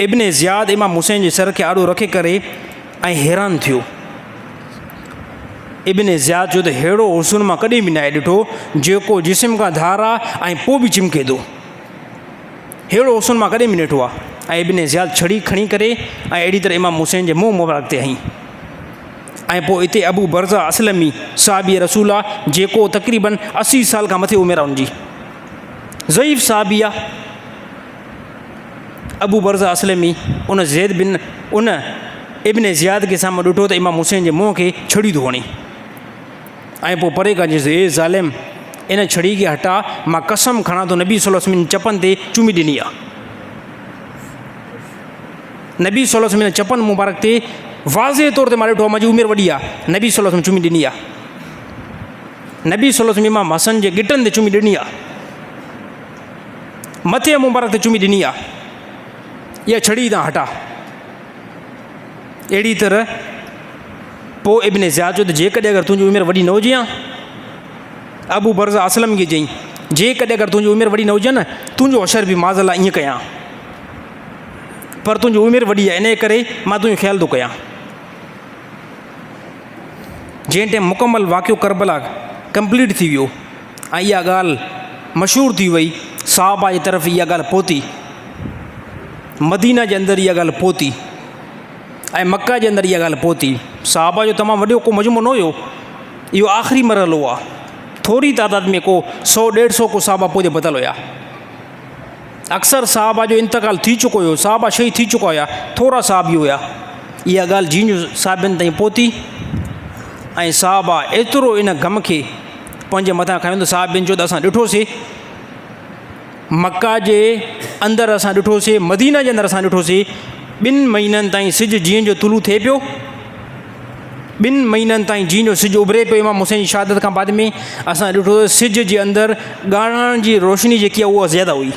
इब्न ज़ियाद इमाम हुसैन जे सर खे आड़ो रखे करे ऐं हैरान थियो। इब्न ज़ियाद जो त अहिड़ो हुस्न मां कॾहिं बि न आहे ॾिठो जेको जिस्म खां धार आहे ऐं पोइ बि चिमके थो, अहिड़ो हुस्न मां कॾहिं बि न ॾिठो आहे। ऐं इब्न ज़ियाद छड़ी खणी करे ऐं अहिड़ी तरह इमाम हुसैन जे मुंहुं मुबारक ते हईं। ऐं पोइ हिते अबू बरज़ा असलमी साहबी रसूल आहे जेको तक़रीबन 80 साल खां मथे उमिरि आहे हुनजी, ज़ईफ़ साहबी आहे। अबू बरज़ा असलमी उन इब्न ज़ियाद के साम्हूं ॾिठो त इमाम हुसैन जे मुंहं खे छड़ी थो हणे ऐं पोइ परे खां चयसि, ए ज़ालिम, इन छड़ी खे हटा, मां कसम खणां थो नबी सल्लल्लाहु अलैहि वसल्लम चपनि ते चुमी ॾिनी आहे, नबी सल्लल्लाहु अलैहि वसल्लम चपनि मुबारक ते वाज़े तौर ते मां ॾिठो आहे, मुंहिंजी उमिरि वॾी आहे, नबी सल्लल्लाहु अलैहि वसल्लम चुमी ॾिनी आहे। नबी सल्लल्लाहु अलैहि वसल्लम इमाम हसन जे गिटनि ते चुमी ॾिनी आहे, मथे मुबारक ते चुमी ॾिनी आहे, इहा छड़ी तां हटा। अहिड़ी तरह पोइ इब्न ज़ियाद जो त जेकॾहिं अगरि तुंहिंजी उमिरि वॾी न हुजे हा, अबू बरज़ा असलम खे चई, जेकॾहिं अगरि तुंहिंजी उमिरि वॾी न हुजे न, तुंहिंजो अशर बि माज़ अल्लाह ईअं कयां, पर तुंहिंजी उमिरि वॾी आहे, इन करे मां तुंहिंजो ख़्यालु थो कयां। जंहिं टाइम मुकमल वाक़ियो करबला कंप्लीट थी वियो ऐं इहा ॻाल्हि मशहूरु थी वई, साहबा जी तरफ़ इहा ॻाल्हि पहुती, मदीना जे अंदरि इहा ॻाल्हि पहुती ऐं मक्का जे अंदरि इहा ॻाल्हि पहुती। साहबा जो तमामु वॾो को मजमो न हुयो, इहो आख़िरी मरहलो आहे, थोरी तादाद में को 100-150 को साहबा पोइ बदल हुया। अक्सर साहबा जो इंतकाल थी चुको हुयो, साहबा शहीद थी चुका हुया, थोरा साहबी हुया। इहा ॻाल्हि जीअं जो साहिबनि ताईं पहुती ऐं साहबा एतिरो इन ग़म खे पंहिंजे मथां खयो त साहिबनि जो त असां ॾिठोसीं मक्का जे अंदरि, असां ॾिठोसीं मदीना जे अंदरि, असां ॾिठोसीं 2 महीननि ताईं सिज जीअं जो तुलू थिए पियो, 2 महीननि ताईं जीअं जो सिज उभरे पियो। इमाम हुसैन जी शहादत खां बाद में असां ॾिठो सिज जे अंदरि ॻाढ़ण जी रोशनी जेकी आहे उहा ज़्यादा हुई,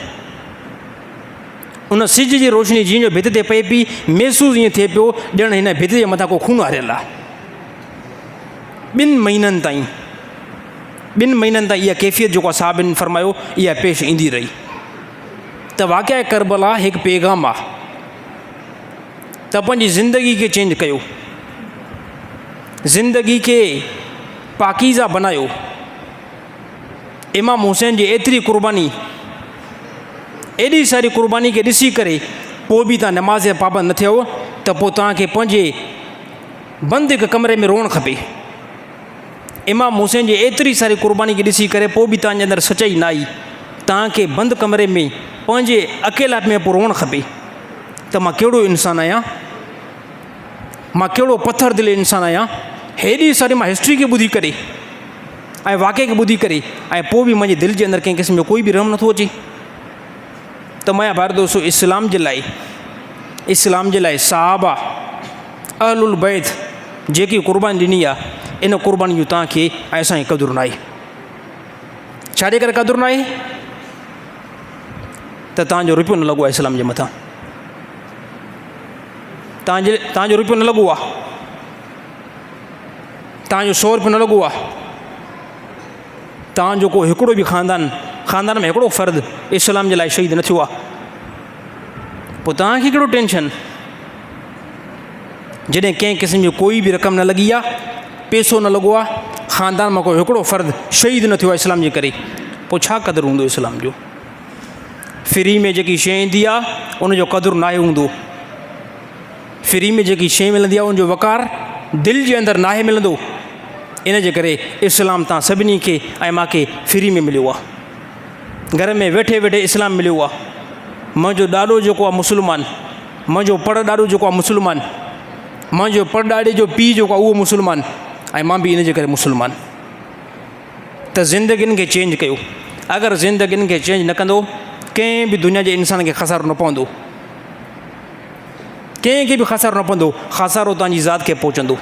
उन सिज जी रोशनी जीअं जो भित ते पए पई, महसूसु ईअं थिए पियो ॼण हिन भित जे मथां को खून हारियल आहे। 2 महीननि ताईं, 2 महीननि ताईं इहा कैफ़ियत जेको आहे साहिबनि फरमायो इहा पेश ईंदी रही। त वाक़िआ करबला हिकु पैगाम आहे, त पंहिंजी ज़िंदगी खे चेंज कयो, ज़िंदगी खे पाकीज़ा बनायो। इमाम हुसैन जी एतिरी क़ुर्बानी, एॾी सारी क़ुर्बानी खे ॾिसी करे पोइ बि तव्हां नमाज़ जा पाबंद न थियो त पोइ तव्हांखे पंहिंजे बंदि हिकु कमरे में रोअणु खपे। इमाम हुसैन जी एतिरी सारी क़ुर्बानी खे ॾिसी करे पोइ बि तव्हांजे अंदरि सचाई न आई, तव्हांखे बंदि कमरे में पंहिंजे अकेला में पोइ रोअणु खपे त मां कहिड़ो इंसानु आहियां, मां कहिड़ो पथर दिलि इंसानु आहियां। हेॾी सारी मां हिस्ट्री खे ॿुधी करे ऐं वाक़े खे ॿुधी करे ऐं पोइ बि मुंहिंजे दिलि जे अंदरि कंहिं क़िस्म जो कोई बि रहम नथो अचे। त मुंहिंजा भाइर दोस्तो, इस्लाम जे लाइ साहबा अहलुल बैत जेकी क़ुर्बानी ॾिनी आहे, इन क़ुर्बानी जो तव्हांखे ऐं असांखे क़दुरु न आहे। छाजे करे क़दुरु न आहे? त तव्हांजो रुपयो न लॻो आहे इस्लाम जे मथां, तव्हांजो रुपयो न लॻो आहे, तव्हांजो 100 रुपयो न लॻो आहे, तव्हांजो को हिकिड़ो बि ख़ानदान में हिकिड़ो फ़र्द इस्लाम जे लाइ शहीद न थियो आहे, पोइ तव्हांखे कहिड़ो टेंशन। जॾहिं कंहिं क़िस्म जो कोई बि रक़म न लॻी आहे, पैसो न लॻो आहे, ख़ानदान मां कोई हिकिड़ो फ़र्द शहीद न थियो आहे इस्लाम जे करे, पोइ छा क़दुरु हूंदो इस्लाम जो? फ्री में जेकी शइ ईंदी आहे उनजो क़दुरु नाहे हूंदो, फ्री में जेकी शइ मिलंदी आहे उनजो वक़ार दिलि जे अंदरि नाहे मिलंदो। इन जे करे इस्लाम तव्हां सभिनी खे ऐं मूंखे फ्री में मिलियो आहे, घर में वेठे वेठे इस्लाम मिलियो आहे। मुंहिंजो ॾाॾो जेको आहे मुस्लमान, मुंहिंजो पर ॾाॾो जेको आहे मुस्लमान, मुंहिंजो परॾाॾे जो पीउ जेको आहे उहो मुस्लमान ऐं मां बि इन जे करे मुस्लमान। त ज़िंदगियुनि खे चेंज कयो। अगरि ज़िंदगियुनि खे चेंज न कंदो कंहिं बि दुनिया जे इंसान खे ख़सारो न पवंदो, कंहिंखे बि ख़सारो न पवंदो। ख़सारो तव्हांजी ज़ात खे पहुचंदो।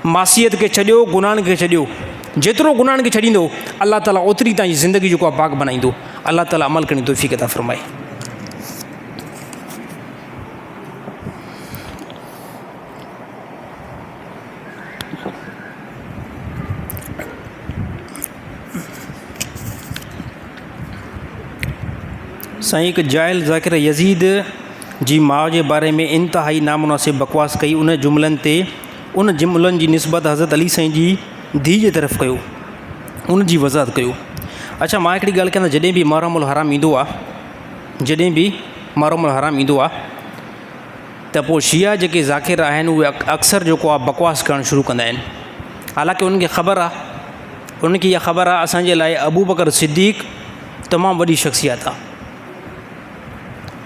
मासियत खे छॾियो, गुनाहनि खे छॾियो। जेतिरो गुनाहनि खे छॾींदो अलाह ताला ओतिरी तव्हांजी ज़िंदगी जेको आहे पाक बनाईंदो। अलाह ताला अमल करण जी तौफ़ीक़ अता फ़रमाए। साईं हिकु जाहिल ज़ाकिर यज़ीद जी माउ जे बारे में इंतिहाई नामुनासिब बकवास कई। उन जुमलनि जी निस्बत हज़रत अली साईं जी धीउ जे तरफ़ कयो, उन जी वज़ाहत कयो। अच्छा, मां हिकिड़ी ॻाल्हि कयां, जॾहिं बि मुहर्रमुल हराम ईंदो आहे, जॾहिं बि मुहर्रमुल हराम ईंदो आहे त पोइ शिया जेके ज़ाकिर आहिनि उहे अक्सर जेको आहे बकवास करणु शुरू कंदा आहिनि। हालांकि उन्हनि खे ख़बर आहे, उनखे इहा ख़बर आहे असांजे लाइ अबू बकर सिद्दीक़ तमामु वॾी शख़्सियत आहे,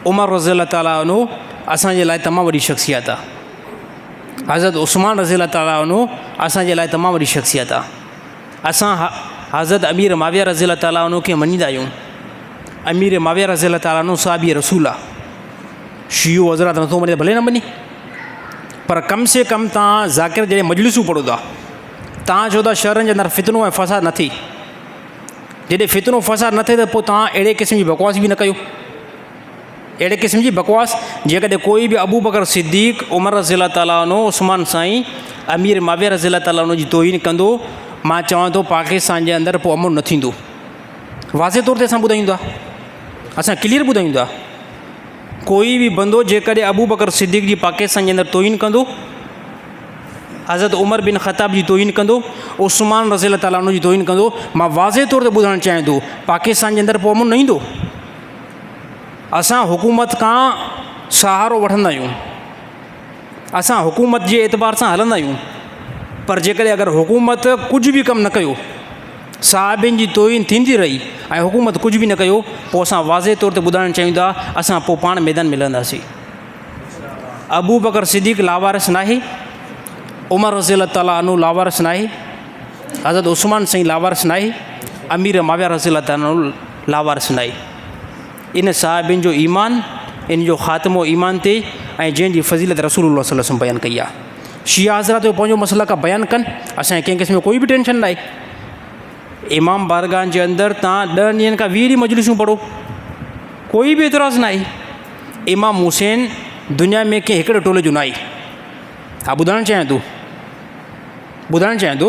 उमर रज़ी अल्लाह ताला अन्हु असांजे लाइ तमामु वॾी शख़्सियत आहे, हज़रत उस्मान रज़ी अल्लाह ताला अन्हु असांजे लाइ तमामु वॾी शख़्सियत आहे। असां हज़रत अमीर माविया रज़ी अल्लाह ताला अन्हु खे मञींदा आहियूं। अमीर माविया रज़ी अल्लाह ताला अन्हु साहबी रसूल आहे। शियो हज़रत नथो मञे भले न मञे, पर कम से कम तव्हां ज़ाकिर जॾहिं मजलिसूं पढ़ो था, तव्हां चओ था शहरनि जे अंदरि फितनो ऐं फ़साद न थिए। जॾहिं फितनो फ़साद न थिए त पोइ तव्हां अहिड़े क़िस्म जी बकवास बि न कयो। अहिड़े क़िस्म जी बकवास जेकॾहिं कोई बि अबू बकर सिद्दीक़, उमर रज़ी अल्लाह ताला अन्हु, उस्मान साईं, अमीर माविया रज़ी अल्लाह ताला अन्हु जी तौहीन कंदो, मां चवां थो पाकिस्तान जे अंदरि पोइ अमन न थींदो। वाज़े तौर ते असां ॿुधायूं था, असां क्लियर ॿुधायूं था। कोई बि बंदो जेकॾहिं अबू बकर सिद्दीक़ जी पाकिस्तान जे अंदरि तौहीन कंदो, हज़रत उमर बिन ख़त्ताब जी तौहीन कंदो, उस्मान रज़ी अल्लाह ताला अन्हु जी तौहीन कंदो, मां वाज़े तौर ते ॿुधाइणु चाहियां थो पाकिस्तान जे अंदरि पोइ अमन न ईंदो। असां हुकूमत खां सहारो वठंदा आहियूं, असां हुकूमत जे एतबार सां हलंदा आहियूं, पर जेकॾहिं अगरि हुकूमत कुझु बि कमु न कयो, साहिबिन जी तौहीन थींदी रही ऐं हुकूमत कुझु बि न कयो, पोइ असां वाज़े तौर ते ॿुधाइणु चाहियूं था असां पोइ पाण मैदान में लहंदासीं। अबू बकर सिद्दीक़ लावारिस न आहे, उमर रज़ी अल्लाह ताला अन्हु लावारिस न आहे, हज़रत उस्मान साईं लावारिस न आहे, अमीर माविया रज़ी अल्लाह ताला अन्हु लावारिस न आहे। इन साहिबिन जो ईमान, इन जो ख़ात्मो ईमान ते ऐं जंहिंजी फज़ीलत रसूलुल्लाह सल्लल्लाहु अलैहि वसल्लम बयानु कई आहे। शिया हज़रत पंहिंजो मसला का बयानु कनि, असांखे कंहिं क़िस्म जो कोई बि टेंशन न आहे। इमाम बारगाह जे अंदरि तव्हां 10 ॾींहंनि खां 20 ॾींहं मजलिसूं पढ़ो, कोई बि एतिराज़ु न आहे। इमाम हुसैन दुनिया में कंहिं हिकिड़े टोले जो न आहे। हा, ॿुधाइणु चाहियां थो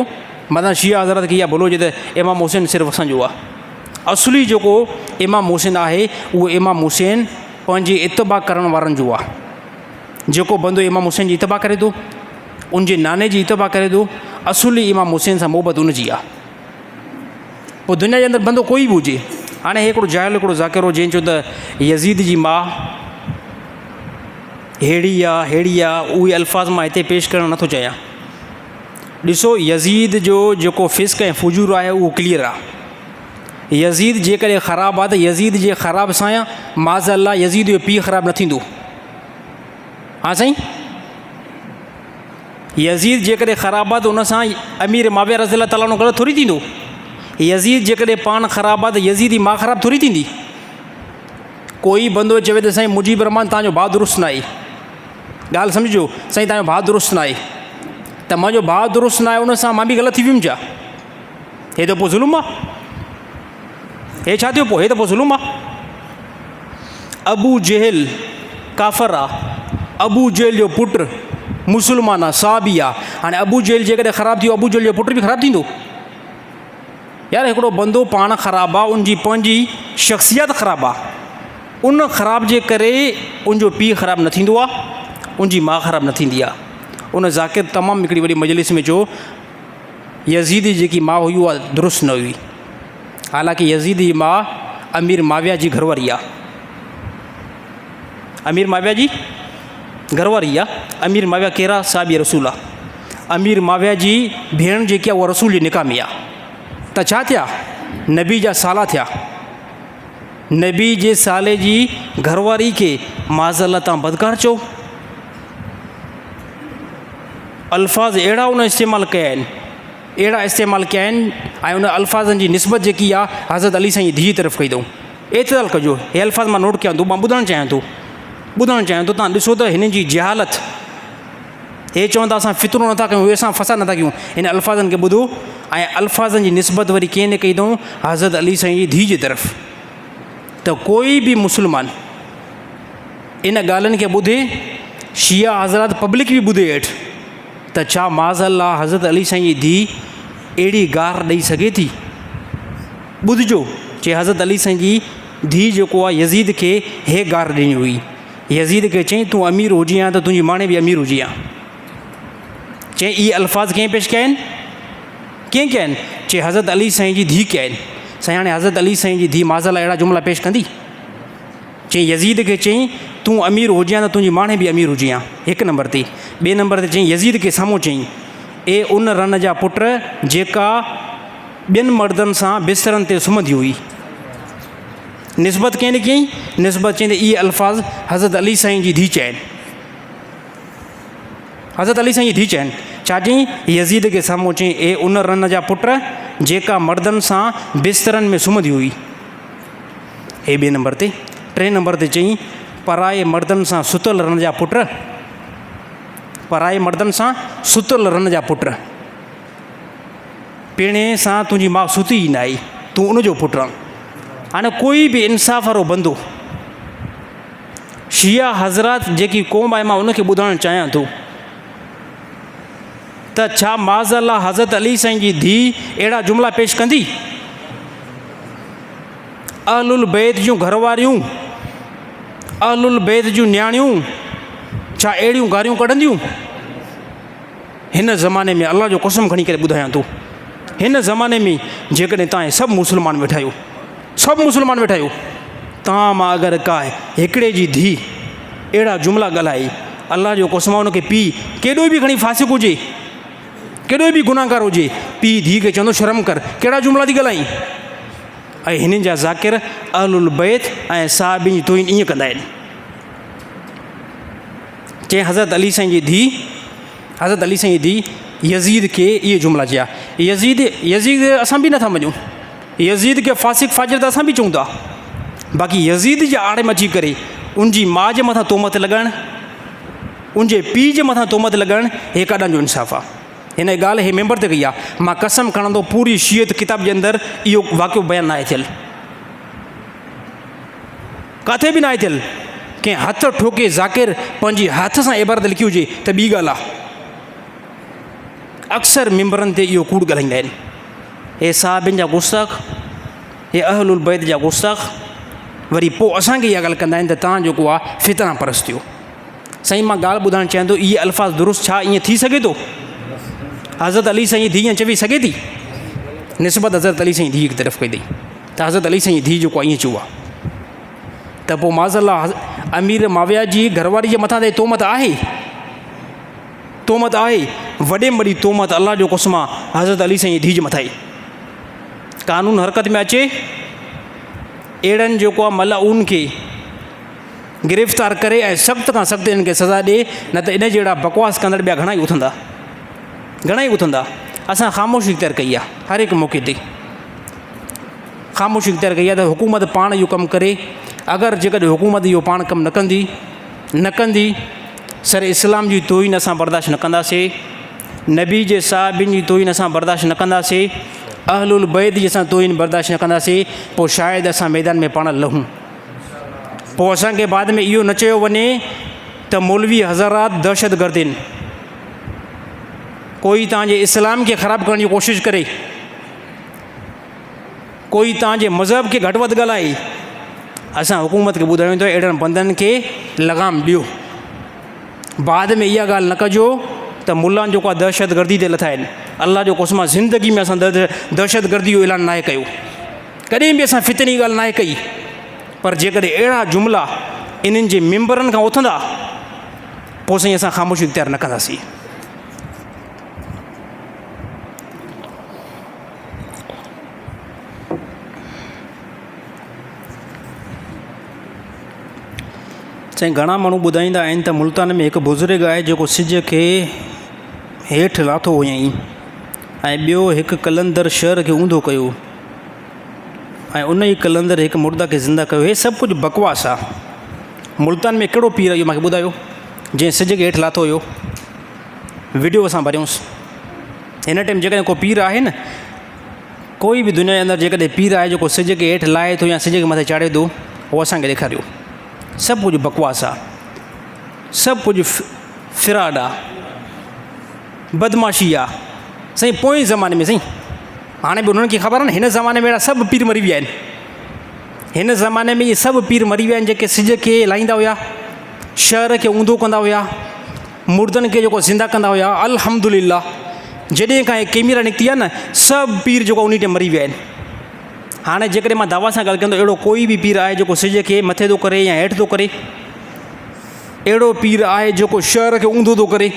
मतिलबु शिया हज़रत खे इहा भुलो जे त इमाम हुसैन सिर्फ़ु असांजो आहे। असली जेको इमाम हुसैन आहे उहो इमाम हुसैन पंहिंजी इतबा करण वारनि जो आहे। जेको बंदो इमाम हुसैन जी इतबा करे थो, उनजे नाने जी इतबा करे थो, असुली इमाम हुसैन सां मोहबत उनजी आहे। पोइ दुनिया जे अंदरि बंदो कोई बि हुजे, हाणे हिकिड़ो जाहिल हिकिड़ो ज़ाकिरो जंहिं चयो त यज़ीद जी माउ हेड़ी आहे, उहे अल्फाज़ मां हिते पेश करणु नथो चाहियां। ॾिसो, यज़ीद जो जेको फ़िस्क ऐं फुजूर आहे उहो क्लियर आहे। यज़ीद जेकॾहिं ख़राबु आहे त यज़ीद जे ख़राब सां माज़अल्लाह यज़ीद जो पीउ ख़राबु न थींदो। हा साईं, यज़ीद जेकॾहिं ख़राबु आहे त उन सां अमीर माविया रज़ी अल्लाह ताला ग़लति थोरी थींदो। यज़ीद जेकॾहिं पाण ख़राबु आहे त यज़ीद जी माउ ख़राबु थोरी थींदी। कोई बंदो चवे त साईं मुजीब रहमान तव्हांजो भाउ दुरुस्त न आहे, ॻाल्हि सम्झो, साईं तव्हांजो भाउ दुरुस्त न आहे, त मुंहिंजो भाउ दुरुस्त न आहे उन सां मां बि ग़लति थी वियुमि छा? हे त पोइ ज़ुल्म आहे। हे छा थियो पोइ? हे त पोइ ज़ुल्म आहे। अबू जहल काफ़र आहे, अबू जहल जो पुटु मुस्लमान आहे, साहबी आहे। हाणे अबू जहल जेकॾहिं ख़राबु थियो, अबू जहल जो पुटु बि ख़राबु थींदो? यार, हिकिड़ो बंदो पाण ख़राबु आहे, उनजी पंहिंजी शख़्सियत ख़राबु आहे, उन ख़राब जे करे उनजो पीउ ख़राबु न थींदो आहे, उनजी माउ ख़राबु न थींदी आहे। उन ज़ाकिर तमामु हिकिड़ी वॾी मजलिस में चयो यज़ीद जी जेकी माउ हुई उहा दुरुस्त न हुई। हालांकि यज़ीद जी माउ अमीर माविया जी घरवारी आहे, अमीर माविया जी घरवारी आहे। अमीर माविया कहिड़ा? साहिबी रसूल आहे। अमीर माविया जी भेण जेकी आहे उहा रसूल जे निकाह में आहे। त छा थिया? नबी जा साला थिया। नबी जे साले जी घरवारी खे माज़अल्लाह तव्हां बदकार चओ। अल्फाज़ अहिड़ा उन इस्तेमालु कया आहिनि, अहिड़ा इस्तेमालु कया आहिनि ऐं उन अल्फाज़नि जी निस्बत जेकी आहे हज़रत अली साईं जी धीअ तरफ़ कई अथऊं। एतिराल कजो, हे अल्फाज़ मां नोट कयां थो, मां ॿुधणु चाहियां थो तव्हां ॾिसो त हिननि जी जहालत, हे चवंदा असां फितरो नथा कयूं, असां फसाद नथा कयूं, हिन अल्फाज़नि खे ॿुधो ऐं अल्फाज़नि जी निस्बत वरी कंहिं कई अथऊं हज़रत अली साईं जी धीअ जे तरफ़। त कोई बि मुस्लमान इन ॻाल्हियुनि खे ॿुधे, शिया हज़रात पब्लिक बि ॿुधे हेठि, त छा माज़अल्लाह हज़रत अली साईं जी धीउ अहिड़ी गार ॾेई सघे थी? ॿुधिजो, चए हज़रत अली साईं जी धीउ जेको आहे यज़ीद खे हे गार ॾिनी हुई। यज़ीद खे चई तूं अमीर हुजी आ त तुंहिंजी माणे बि अमीर हुजी आ। चई इहे अल्फाज़ कंहिं पेश कया आहिनि? कंहिं कया आहिनि? चए हज़रत अली साईं जी धीउ कया आहिनि। साईं हाणे हज़रत अली साईं जी धीउ माज़अल्लाह अहिड़ा जुमिला पेश कंदी? चई यज़ीद खे चई तूं अमीर हुजी आ त तुंहिंजी माणे बि अमीर हुजी आ, हिकु नंबर ते। ॿिए नंबर ते चई यज़ीद खे साम्हूं चई ए उन रन जा पुट जेका ॿियनि मर्दनि सां बिस्तरनि ते सुम्हंदी हुई। निस्बत कंहिं कयईं? निस्बत चई त इहे अल्फाज़ हज़रत अली साईं जी धीउ चया आहिनि, हज़रत अली साईं जी धीउ चया आहिनि। छा चई? यज़ीद खे साम्हूं चई ए उन रन जा पुट जेका मर्दनि सां बिस्तरनि में सुम्हंदी हुई, हे ॿिए नंबर ते। टे नंबर ते चई पराए मर्दनि सां सुतल रन जा पुट, पराए मर्दनि सां सुतल रन जा पुट, पिणे सां तुंहिंजी माउ सुती ई न आई, तूं उनजो पुटु आहे। हाणे कोई बि इंसाफ़ वारो बंदो, शिया हज़रात जेकी क़ौम आहे, मां उनखे ॿुधाइणु चाहियां थो त छा माज़अल्लाह हज़रत अली साईं जी धीउ अहिड़ा जुमिला पेश कंदी? अहलुल बैत जूं घरवारियूं, अहलुल बैत जूं न्याणियूं छा अहिड़ियूं गारियूं कढंदियूं? हिन ज़माने में अलाह जो कसम खणी करे ॿुधायां थो, हिन ज़माने में जेकॾहिं तव्हां सभु मुस्लमान वेठा आहियो, सभु मुस्लमान वेठा आहियो, तव्हां मां अगरि का हिकिड़े जी धीउ अहिड़ा जुमिला ॻाल्हाई, अलाह जो कसम हुनखे पीउ केॾो बि खणी फासिक हुजे, केॾो बि गुनाहगार हुजे, पीउ धीउ खे चवंदो शर्म कर, कहिड़ा जुमिला थी ॻाल्हाई। ऐं हिननि जा ज़ाकिर अहलुल बैत ऐं साहबी तोइन ईअं कंदा आहिनि। चई हज़रत अली साईं जी धीउ, हज़रत अली साईं जी धीउ यज़ीद खे इहे जुमिला चया। यज़ीद असां बि नथा मञूं, यज़ीद खे फासिक फाजिर त असां बि चऊं था, बाक़ी यज़ीद जे आड़े में अची करे उनजी माउ जे मथां तोहमत लॻाइणु, उनजे पीउ जे मथां तोहमत लॻाइणु, हे काॾां जो इंसाफ़ु आहे? हिन ॻाल्हि हे मेंबर ते कई आहे। मां कसम खणंदो पूरी शियत किताब जे अंदरि इहो वाक़ियो बयानु न आहे थियलु, किथे बि न आहे थियलु। कंहिं हथ ठोके ज़ाकिर पंहिंजी हथ सां इबारत लिखी हुजे त ॿी ॻाल्हि आहे। अक्सर मेंबरनि ते इहो कूड़ ॻाल्हाईंदा आहिनि, हे साहबिन जा गुस्ताख़, हे अहलुल बैत जा गुस्ताख़, वरी पोइ असांखे इहा ॻाल्हि कंदा आहिनि त तव्हां जेको आहे फितना परस्त थियो। साईं मां ॻाल्हि ॿुधाइणु चाहियां थो, इहे अल्फाज़ दुरुस्त छा ईअं थी सघे थो? हज़रत अली साईं जी धीउ ईअं चवी सघे थी? निस्बत हज़रत अली साईं धीउ की तरफ़ कई अथई, त हज़रत अली साईं जी धीउ जेको आहे ईअं चयो आहे, त पोइ माज़अल्लाह अमीर माविया जी घरवारी जे मथां ते तोहमत आहे, तोहमत आहे, वॾे में वॾी तोहमत अलाह जो कसम आहे हज़रत अली साईं जी धीउ जे मथां ई। कानून हरकत में अचे, अहिड़नि जेको आहे मलाउन खे गिरफ़्तार करे ऐं सख़्त खां सख़्तु इन्हनि खे सज़ा ॾिए, न त इन जहिड़ा बकवास कंदड़ ॿिया घणा ई उथंदा, घणा ई उथंदा। असां ख़ामोशी इख़्तियार कई आहे, हर हिकु मौक़े ते ख़ामोशी इख़्तियार कई आहे त हुकूमत पाण इहो कमु करे। अगरि जेकॾहिं हुकूमत इहो पाण कमु न कंदी सर इस्लाम जी तोहीन असां बर्दाश्त न कंदासीं, नबी जे साहिबिन जी तोहीन असां बर्दाश्त न कंदासीं, अहलुल बैत जी असां तोहीन बर्दाश्त न कंदासीं, पोइ शायदि असां मैदान में पाण लहूं। पोइ असांखे बाद में इहो न चयो वञे त मौलवी हज़रात दहशतगर्द आहिनि, कोई तव्हांजे इस्लाम खे ख़राबु करण जी कोशिशि करे, कोई तव्हांजे मज़हब खे घटि वधि ॻाल्हाए। असां हुकूमत खे ॿुधायूं था अहिड़नि बंदनि खे लगाम ॾियो। बाद में इहा ॻाल्हि न कजो त मुल्ला जेको आहे दहशतगर्दी ते लथा आहिनि। अलाह जो कसम आहे ज़िंदगी में असां दहशतगर्दी जो ऐलान नाहे कयो, कॾहिं बि असां फितनी ॻाल्हि नाहे कई। पर जेकॾहिं अहिड़ा जुमिला इन्हनि जे मेंबरनि खां उथंदा, पोइ साईं असां ख़ामोशी इख़्तियार न कंदासीं। साईं घणा माण्हू ॿुधाईंदा आहिनि त मुल्तान में हिकु बुज़ुर्ग आहे जेको सिज खे हेठि लाथो हुयईं ऐं ॿियो हिकु कलंदर शहर खे ऊंधो कयो ऐं उन ई कलंदर हिकु मुर्दा खे ज़िंदा कयो। हे सभु कुझु बकवास आहे। मुल्तान में कहिड़ो पीर इहो मूंखे ॿुधायो जंहिं सिज खे हेठि लाथो हुयो? वीडियो असां भरियूंसि। हिन टाइम जेकॾहिं को पीर आहे न, कोई बि दुनिया जे अंदरि जेकॾहिं पीर आहे जेको सिज खे हेठि लाहे थो या सिज खे मथे चाढ़े थो, उहो असांखे ॾेखारियो। सभु कुझु बकवास आहे, सभु कुझु फिराड आहे, बदमाशी आहे साईं। पोइ ज़माने में साईं, हाणे बि उन्हनि खे ख़बर आहे न, हिन ज़माने में अहिड़ा सभु पीर मरी विया आहिनि। हिन ज़माने में इहे सभु पीर मरी विया आहिनि जेके सिज खे लाहींदा हुया, शहर खे ऊंधो कंदा हुया, मुर्दनि खे जेको ज़िंदा कंदा हुया। अल्हम्दुलिल्लाह जॾहिं खां इहे कैमरा निकिती आहे न, सभु पीर जेको उन टाइम मरी विया आहिनि। हाणे जेकॾहिं मां दावा सां ॻाल्हि कंदो, अहिड़ो कोई बि पीर आहे जेको सिज खे मथे थो करे या हेठि थो करे? अहिड़ो पीर आहे जेको शहर खे ऊंधो थो करे?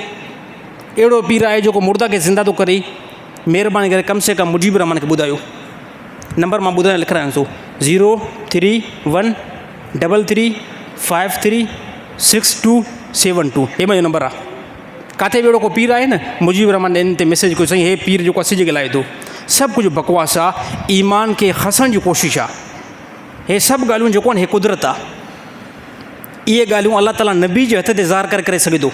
अहिड़ो पीर आहे जेको मुर्दा खे ज़िंदा थो करे? महिरबानी करे कम से कम मुजीब रहमान खे ॿुधायो। नंबर मां ॿुधायां, लिखायां थो 03133536272। हे मुंहिंजो नंबर आहे। किथे बि अहिड़ो को पीर आहे न, मुजीब रहमान इन ते मैसेज कयो साईं, हे पीर जेको सिज खे लाहे थो। सभु कुझु बकवास आहे, ईमान खे खसण जी कोशिशि आहे। हे सभु ॻाल्हियूं जेको आहिनि, हे कुदरत आहे। इहे ॻाल्हियूं अलाह ताला नबी जे हथ ते ज़ाहिर करे सघे थो।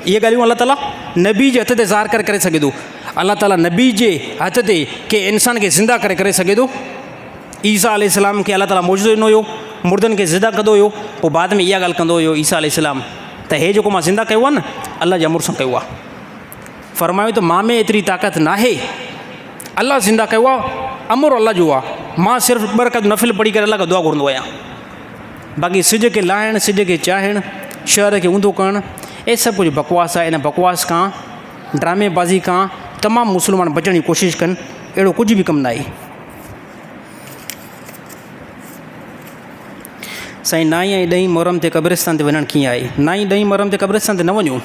इहे ॻाल्हियूं अलाह ताला नबी जे हथ ते ज़ाहिर करे सघे थो। अलाह ताला नबी जे हथ ते के इंसान खे ज़िंदा करे सघे थो। ईसा अलैहिस्सलाम खे अलाह ताला मौजूदु ॾिनो हुयो, मुर्दनि खे ज़िंदा कंदो हुयो। पोइ बाद में इहा ॻाल्हि कंदो हुयो ईसा अलैहिस्सलाम त हे जेको मां ज़िंदा कयो आहे न, अलाह जे अमुर सां कयो आहे। फ़रमायो त मां में एतिरी ताक़त नाहे, अलाह ज़िंदा कयो आहे, अमुर अलाह जो आहे। मां सिर्फ़ु 2 रकात नफ़िल पढ़ी करे अलाह खां दुआ घुरंदो आहियां। बाक़ी सिज खे लाहिणु, सिज खे चाढ़णु, शहर खे ऊंधो करणु, हे सभु कुझु बकवास आहे। इन बकवास खां, ड्रामेबाज़ी खां तमामु मुस्लमान बचण जी कोशिशि कनि। अहिड़ो कुझु बि कमु न आहे साईं। 9 ऐं 10 मुहर्रम ते क़ब्रिस्तान ते वञणु कीअं आहे? 9 10 मुहर्रम ते क़ब्रिस्तान ते न वञो।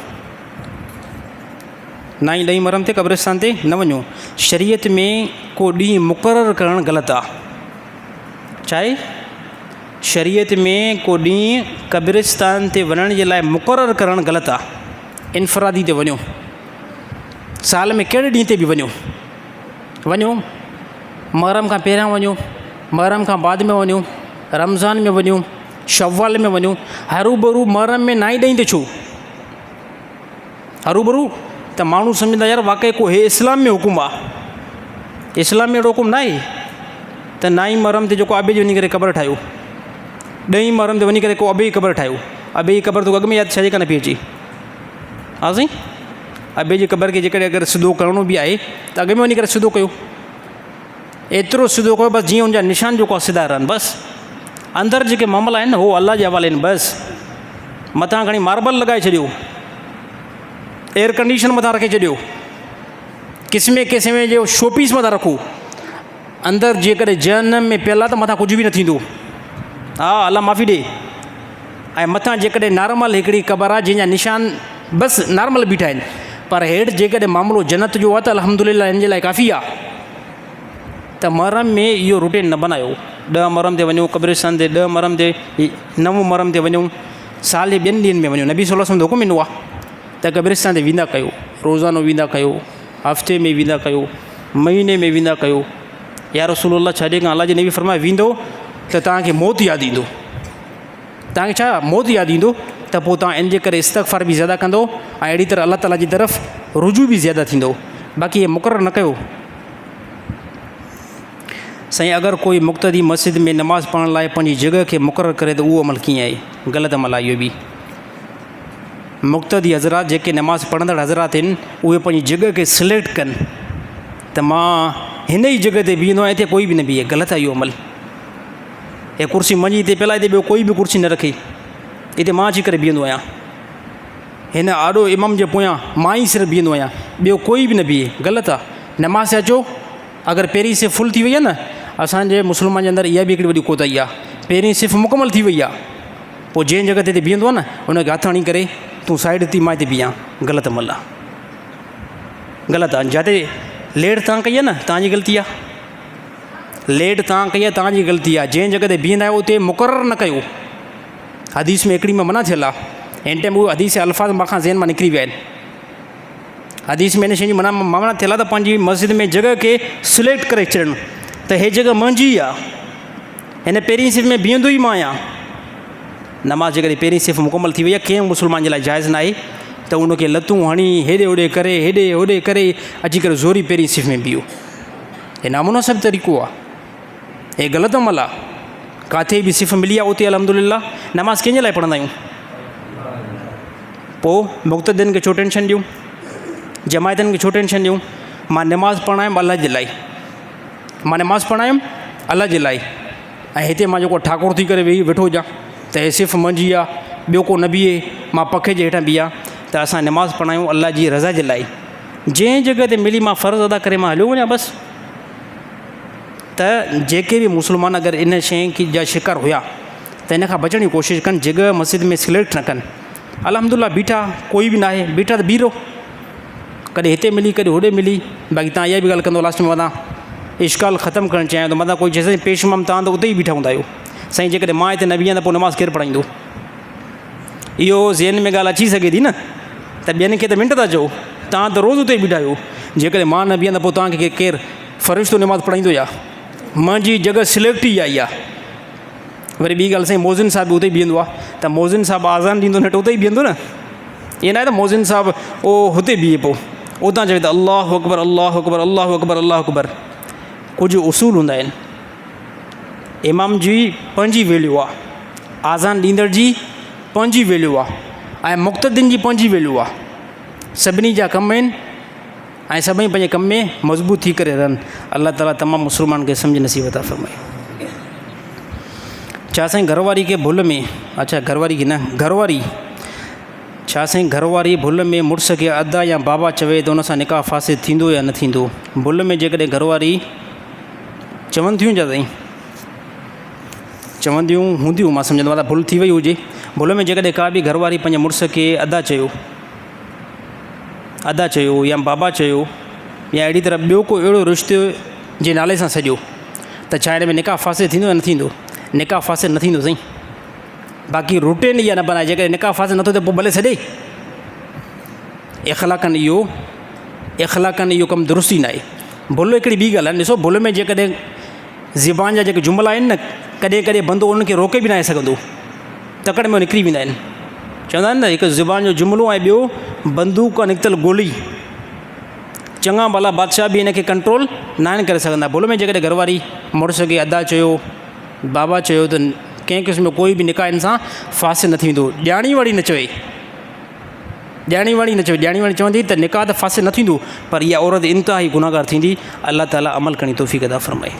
9 10 मुहर्रम ते क़ब्रिस्तान ते न वञो। शरीयत में को ॾींहुं मुक़ररु करणु ग़लति आहे। छा आहे? शरीयत में को ॾींहुं क़ब्रिस्तान ते वञण जे लाइ मुक़ररु करणु ग़लति आहे। इनफ़रादी ते वञो, साल में कहिड़े ॾींहं ते बि वञो। मुहर्रम खां पहिरियां वञो, मुहर्रम खां बाद में वञो, रमज़ान में वञो, शव्वाल में वञो। हरूभरू मुहर्रम में 9 10 ते छो? हरूभरू त माण्हू सम्झंदा यार वाक़ई को हे इस्लाम में हुकुम आहे। इस्लाम में अहिड़ो हुकुम न आहे त 9 मुहर्रम ते जेको अबे जी वञी करे क़बर ठाहियो, 10 मुहर्रम ते वञी करे को अबे जी क़बर ठाहियो। अबे जी क़बर तो अॻु में यादि छा जे कान पई अचे? हा साईं, अबे जी क़बर खे जेकॾहिं अगरि सिधो करिणो बि आहे त अॻु में वञी करे सिधो कयो। एतिरो सिधो कयो बसि जीअं हुनजा निशान जेको आहे सिधा रहनि। बसि अंदरि जेके मामला आहिनि न, उहो अलाह जे हवाले आहिनि। बसि मथां खणी मार्बल लॻाए छॾियो, एयर कंडीशन मथां रखे छॾियो, क़िस्मे क़िस्मे जो शोपीस मथां रखो। अंदरि जेकॾहिं जहन्नम में पियल आहे त मथां कुझु बि न थींदो। हा, अलाह माफ़ी ॾे। ऐं मथां जेकॾहिं नॉर्मल हिकिड़ी क़बर आहे जंहिंजा निशान बसि नॉर्मल बीठा आहिनि, पर हेठि जेकॾहिं मामिलो जन्नत जो आहे त अल्हम्दुलिल्लाह हिन जे लाइ काफ़ी आहे। त मुहर्रम में इहो रूटीन न बनायो। 10 मुहर्रम ते वञो क़ब्रिस्तान ते, 10 मुहर्रम ते, 9 मुहर्रम ते वञो, साल जे ॿियनि ॾींहंनि में वञो। नबी सल्लल्लाहु अलैहि वसल्लम जो हुकुम ॾिनो आहे त क़ब्रिस्तान ते वेंदा कयो। रोज़ानो वेंदा कयो, हफ़्ते में वेंदा कयो, महीने में वेंदा कयो। या रसूलुल्लाह छॾे खां अलाह जे नबी फरमाए वेंदो त तव्हांखे मौत यादि ईंदो। तव्हांखे छा मौत यादि ईंदो त पोइ तव्हां इन जे करे इस्तग़फ़ार बि ज़्यादा कंदो ऐं अहिड़ी तरह अलाह ताला जी तरफ़ रुजू बि ज़्यादा थींदो। बाक़ी इहे मुक़ररु न कयो साईं। अगरि कोई मुक़्तदी मस्जिद में नमाज़ पढ़ण लाइ पंहिंजी जॻह खे मुक़ररु करे त उहो अमल कीअं आहे? ग़लति अमल आहे इहो बि। मुक़्तदी हज़रात जेके नमाज़ पढ़ंदड़ हज़रात आहिनि, उहे पंहिंजी जॻह खे सिलेक्ट कनि त मां हिन ई जॻह ते बीहंदो आहियां, हिते कोई बि न बीहे। ग़लति आहे इहो अमल। हे कुर्सी मुंहिंजी हिते पियल आहे, हिते ॿियो कोई बि कुर्सी न रखे, हिते मां अची करे बीहंदो आहियां। हिन आॾो इमाम जे पोयां मां ई सिर्फ़ु बीहंदो आहियां, ॿियो कोई बि न बीहे। ग़लति आहे। नमाज़ ते अचो, अगरि पहिरीं सिर्फ़ु फुल थी वई आहे न, असांजे मुस्लमान जे अंदरि इहा बि हिकिड़ी वॾी कोताही आहे। पहिरीं सिर्फ़ु मुकमल थी वई आहे, पोइ जंहिं जॻह ते बीहंदो आहे न, हुनखे हथु हणी करे तूं साइड थी, मां हिते बीहां। ग़लति अमल आहे, ग़लति आहे। जिते लेट तव्हां कई आहे न, तव्हांजी ग़लती आहे। लेट तव्हां कई आहे, तव्हांजी ग़लती आहे। जंहिं जॻह ते बीहंदा आहियो उते मुक़ररु न कयो। हदीस में हिकिड़ी में मना थियल आहे। हिन टाइम उहे हदीस अल्फाज़ मूंखां ज़हन मां निकिरी विया आहिनि। हदीस में इन शइ जी माना थियल आहे त पंहिंजी मस्जिद में जॻह खे सिलेक्ट करे छॾणु त हे जॻह मुंहिंजी आहे, हिन पहिरीं सिफ़ में बीहंदो ई मां आहियां। नमाज़ जेकॾहिं पहिरीं सिफ़ मुकमल थी वई आहे, कंहिं मुस्लमान जे लाइ जाइज़ न आहे त उनखे लतूं हणी हेॾे होॾे करे हेॾे होॾे करे अची करे ज़ोरी पहिरीं सिफ़ में बीहो। हे नामुनासिब तरीक़ो आहे, हे ग़लति अमल आहे। किथे बि सिफ़ मिली आहे उते अल्हम्दुलिल्लाह नमाज़ कंहिंजे लाइ पढ़ंदा आहियूं? पोइ मुक़्तदियुनि खे छो टेंशन ॾियूं, जमायतनि खे छो टेंशन ॾियूं? मां नमाज़ पढ़ायुमि अलाह जे लाइ, मां नमाज़ पढ़ायुमि अलाह जे लाइ, ऐं हिते मां जेको ठाकुर थी करे वेही वेठो हुजां त हे सिर्फ़ु मुंहिंजी आहे, ॿियो को न बीहे, मां पखे जे हेठां बीहां, त असां नमाज़ पढ़ायूं अलाह जी रज़ा जे लाइ। जंहिं जॻह ते मिली मां फ़र्ज़ु अदा करे मां हलियो वञा बसि। त जेके बि मुस्लमान अगरि इन शइ जा शिकार हुआ त इन खां बचण जी कोशिशि कनि, जॻह मस्जिद में सिलेक्ट न कनि। अल्हम्दुलिल्लाह बीठा कोई बि न आहे, बीठा त बीहो, कॾहिं हिते मिली कॾहिं होॾे मिली। बाक़ी तव्हां इहा बि ॻाल्हि कंदो लास्ट में मां इश्काल ख़तमु करणु चाहियां त मथां कोई चए पेशमाम तव्हां त उते ई बीठा हूंदा आहियो, साईं जेकॾहिं मां हिते न बीहां त पोइ नमाज़ केरु पढ़ाईंदो? इहो ज़हन में ॻाल्हि अची सघे थी न, त ॿियनि खे त मिंट था चओ, तव्हां त रोज़ु उते ई बीठा आहियो, जेकॾहिं मां न बीहां त पोइ तव्हांखे केरु फ़रिश्तो नमाज़ पढ़ाईंदो? या मुंहिंजी जॻह सिलेक्ट ई आई आहे। वरी ॿी ॻाल्हि, साईं मोज़िन साहिबु उते ई बीहंदो आहे, त मोज़िन साहिबु आज़ान ॾींदो न त उते ई बीहंदो न। ईअं न आहे त मोज़िन साहिबु हुते बीहे पोइ उतां चवे त अल्लाहु अकबर अल्लाहु अकबर अल्लाहु अकबर अल्लाहु अकबर। कुझु उसूल हूंदा आहिनि। इमाम जी पंहिंजी वैल्यू आहे, आज़ान ॾींदड़ जी पंहिंजी वैल्यू आहे, ऐं मुक़्तदियुनि जी पंहिंजी वैल्यू आहे। सभिनी जा कम आहिनि ऐं सभई पंहिंजे कम में मज़बूत थी करे रहनि। अल्लाह ताला तमामु मुस्लमान खे सम्झ नसीब अता फ़रमाए। छा साईं घरवारी खे भुल में, अच्छा घरवारी खे न, घरवारी, छा साईं घरवारी भुल में मुड़ुस खे अदा या बाबा चवे त उन सां निकाह फासिद थींदो या न थींदो? भुल में जेकॾहिं घरवारी चवनि थियूं छा साईं, चवंदियूं हूंदियूं, मां सम्झंदो आहियां भुल थी वई हुजे। भुल में जेकॾहिं का बि घरवारी पंहिंजे मुड़ुस खे अदा चयो या बाबा चयो या अहिड़ी तरह ॿियो को अहिड़ो रिश्ते जे नाले सां सॼो, त छा हिन में निकाह फासिद थींदो या न थींदो? निकाह फासिद न थींदो साईं। बाक़ी रुटीन इहा न बनाए, जेकॾहिं निकाह फासिद नथो थिए पोइ भले छॾे। इख़लाक़नि इहो कमु दुरुस्ती न आहे। भुल हिकिड़ी ॿी ॻाल्हि आहे। ॾिसो, भुल में जेकॾहिं ज़बान जा जेके जुमिला आहिनि न, कॾहिं कॾहिं बंदो उनखे रोके बि न आहे सघंदो, तकड़ि में निकिरी वेंदा आहिनि। चवंदा आहिनि न, हिकु ज़बान जो जुमिलो ऐं ॿियो बंदूक निकितल गोली। चङा भला बादशाह बि हिन खे कंट्रोल न आहिनि करे सघंदा। भुल में जेकॾहिं घरवारी मुड़ुस खे अदा चयो, बाबा चयो, त कंहिं क़िस्म जो कोई बि निकाह इन सां फासिद न थींदो। ॼाणी वारी न चवे, ॼाणी वारी चवंदी त निकाह त फासिद न थींदो, पर इहा औरत इंतिहाई गुनाहगार थींदी। अल्लाह ताला अमल करणी तौफ़ीक़ अता फ़रमाए।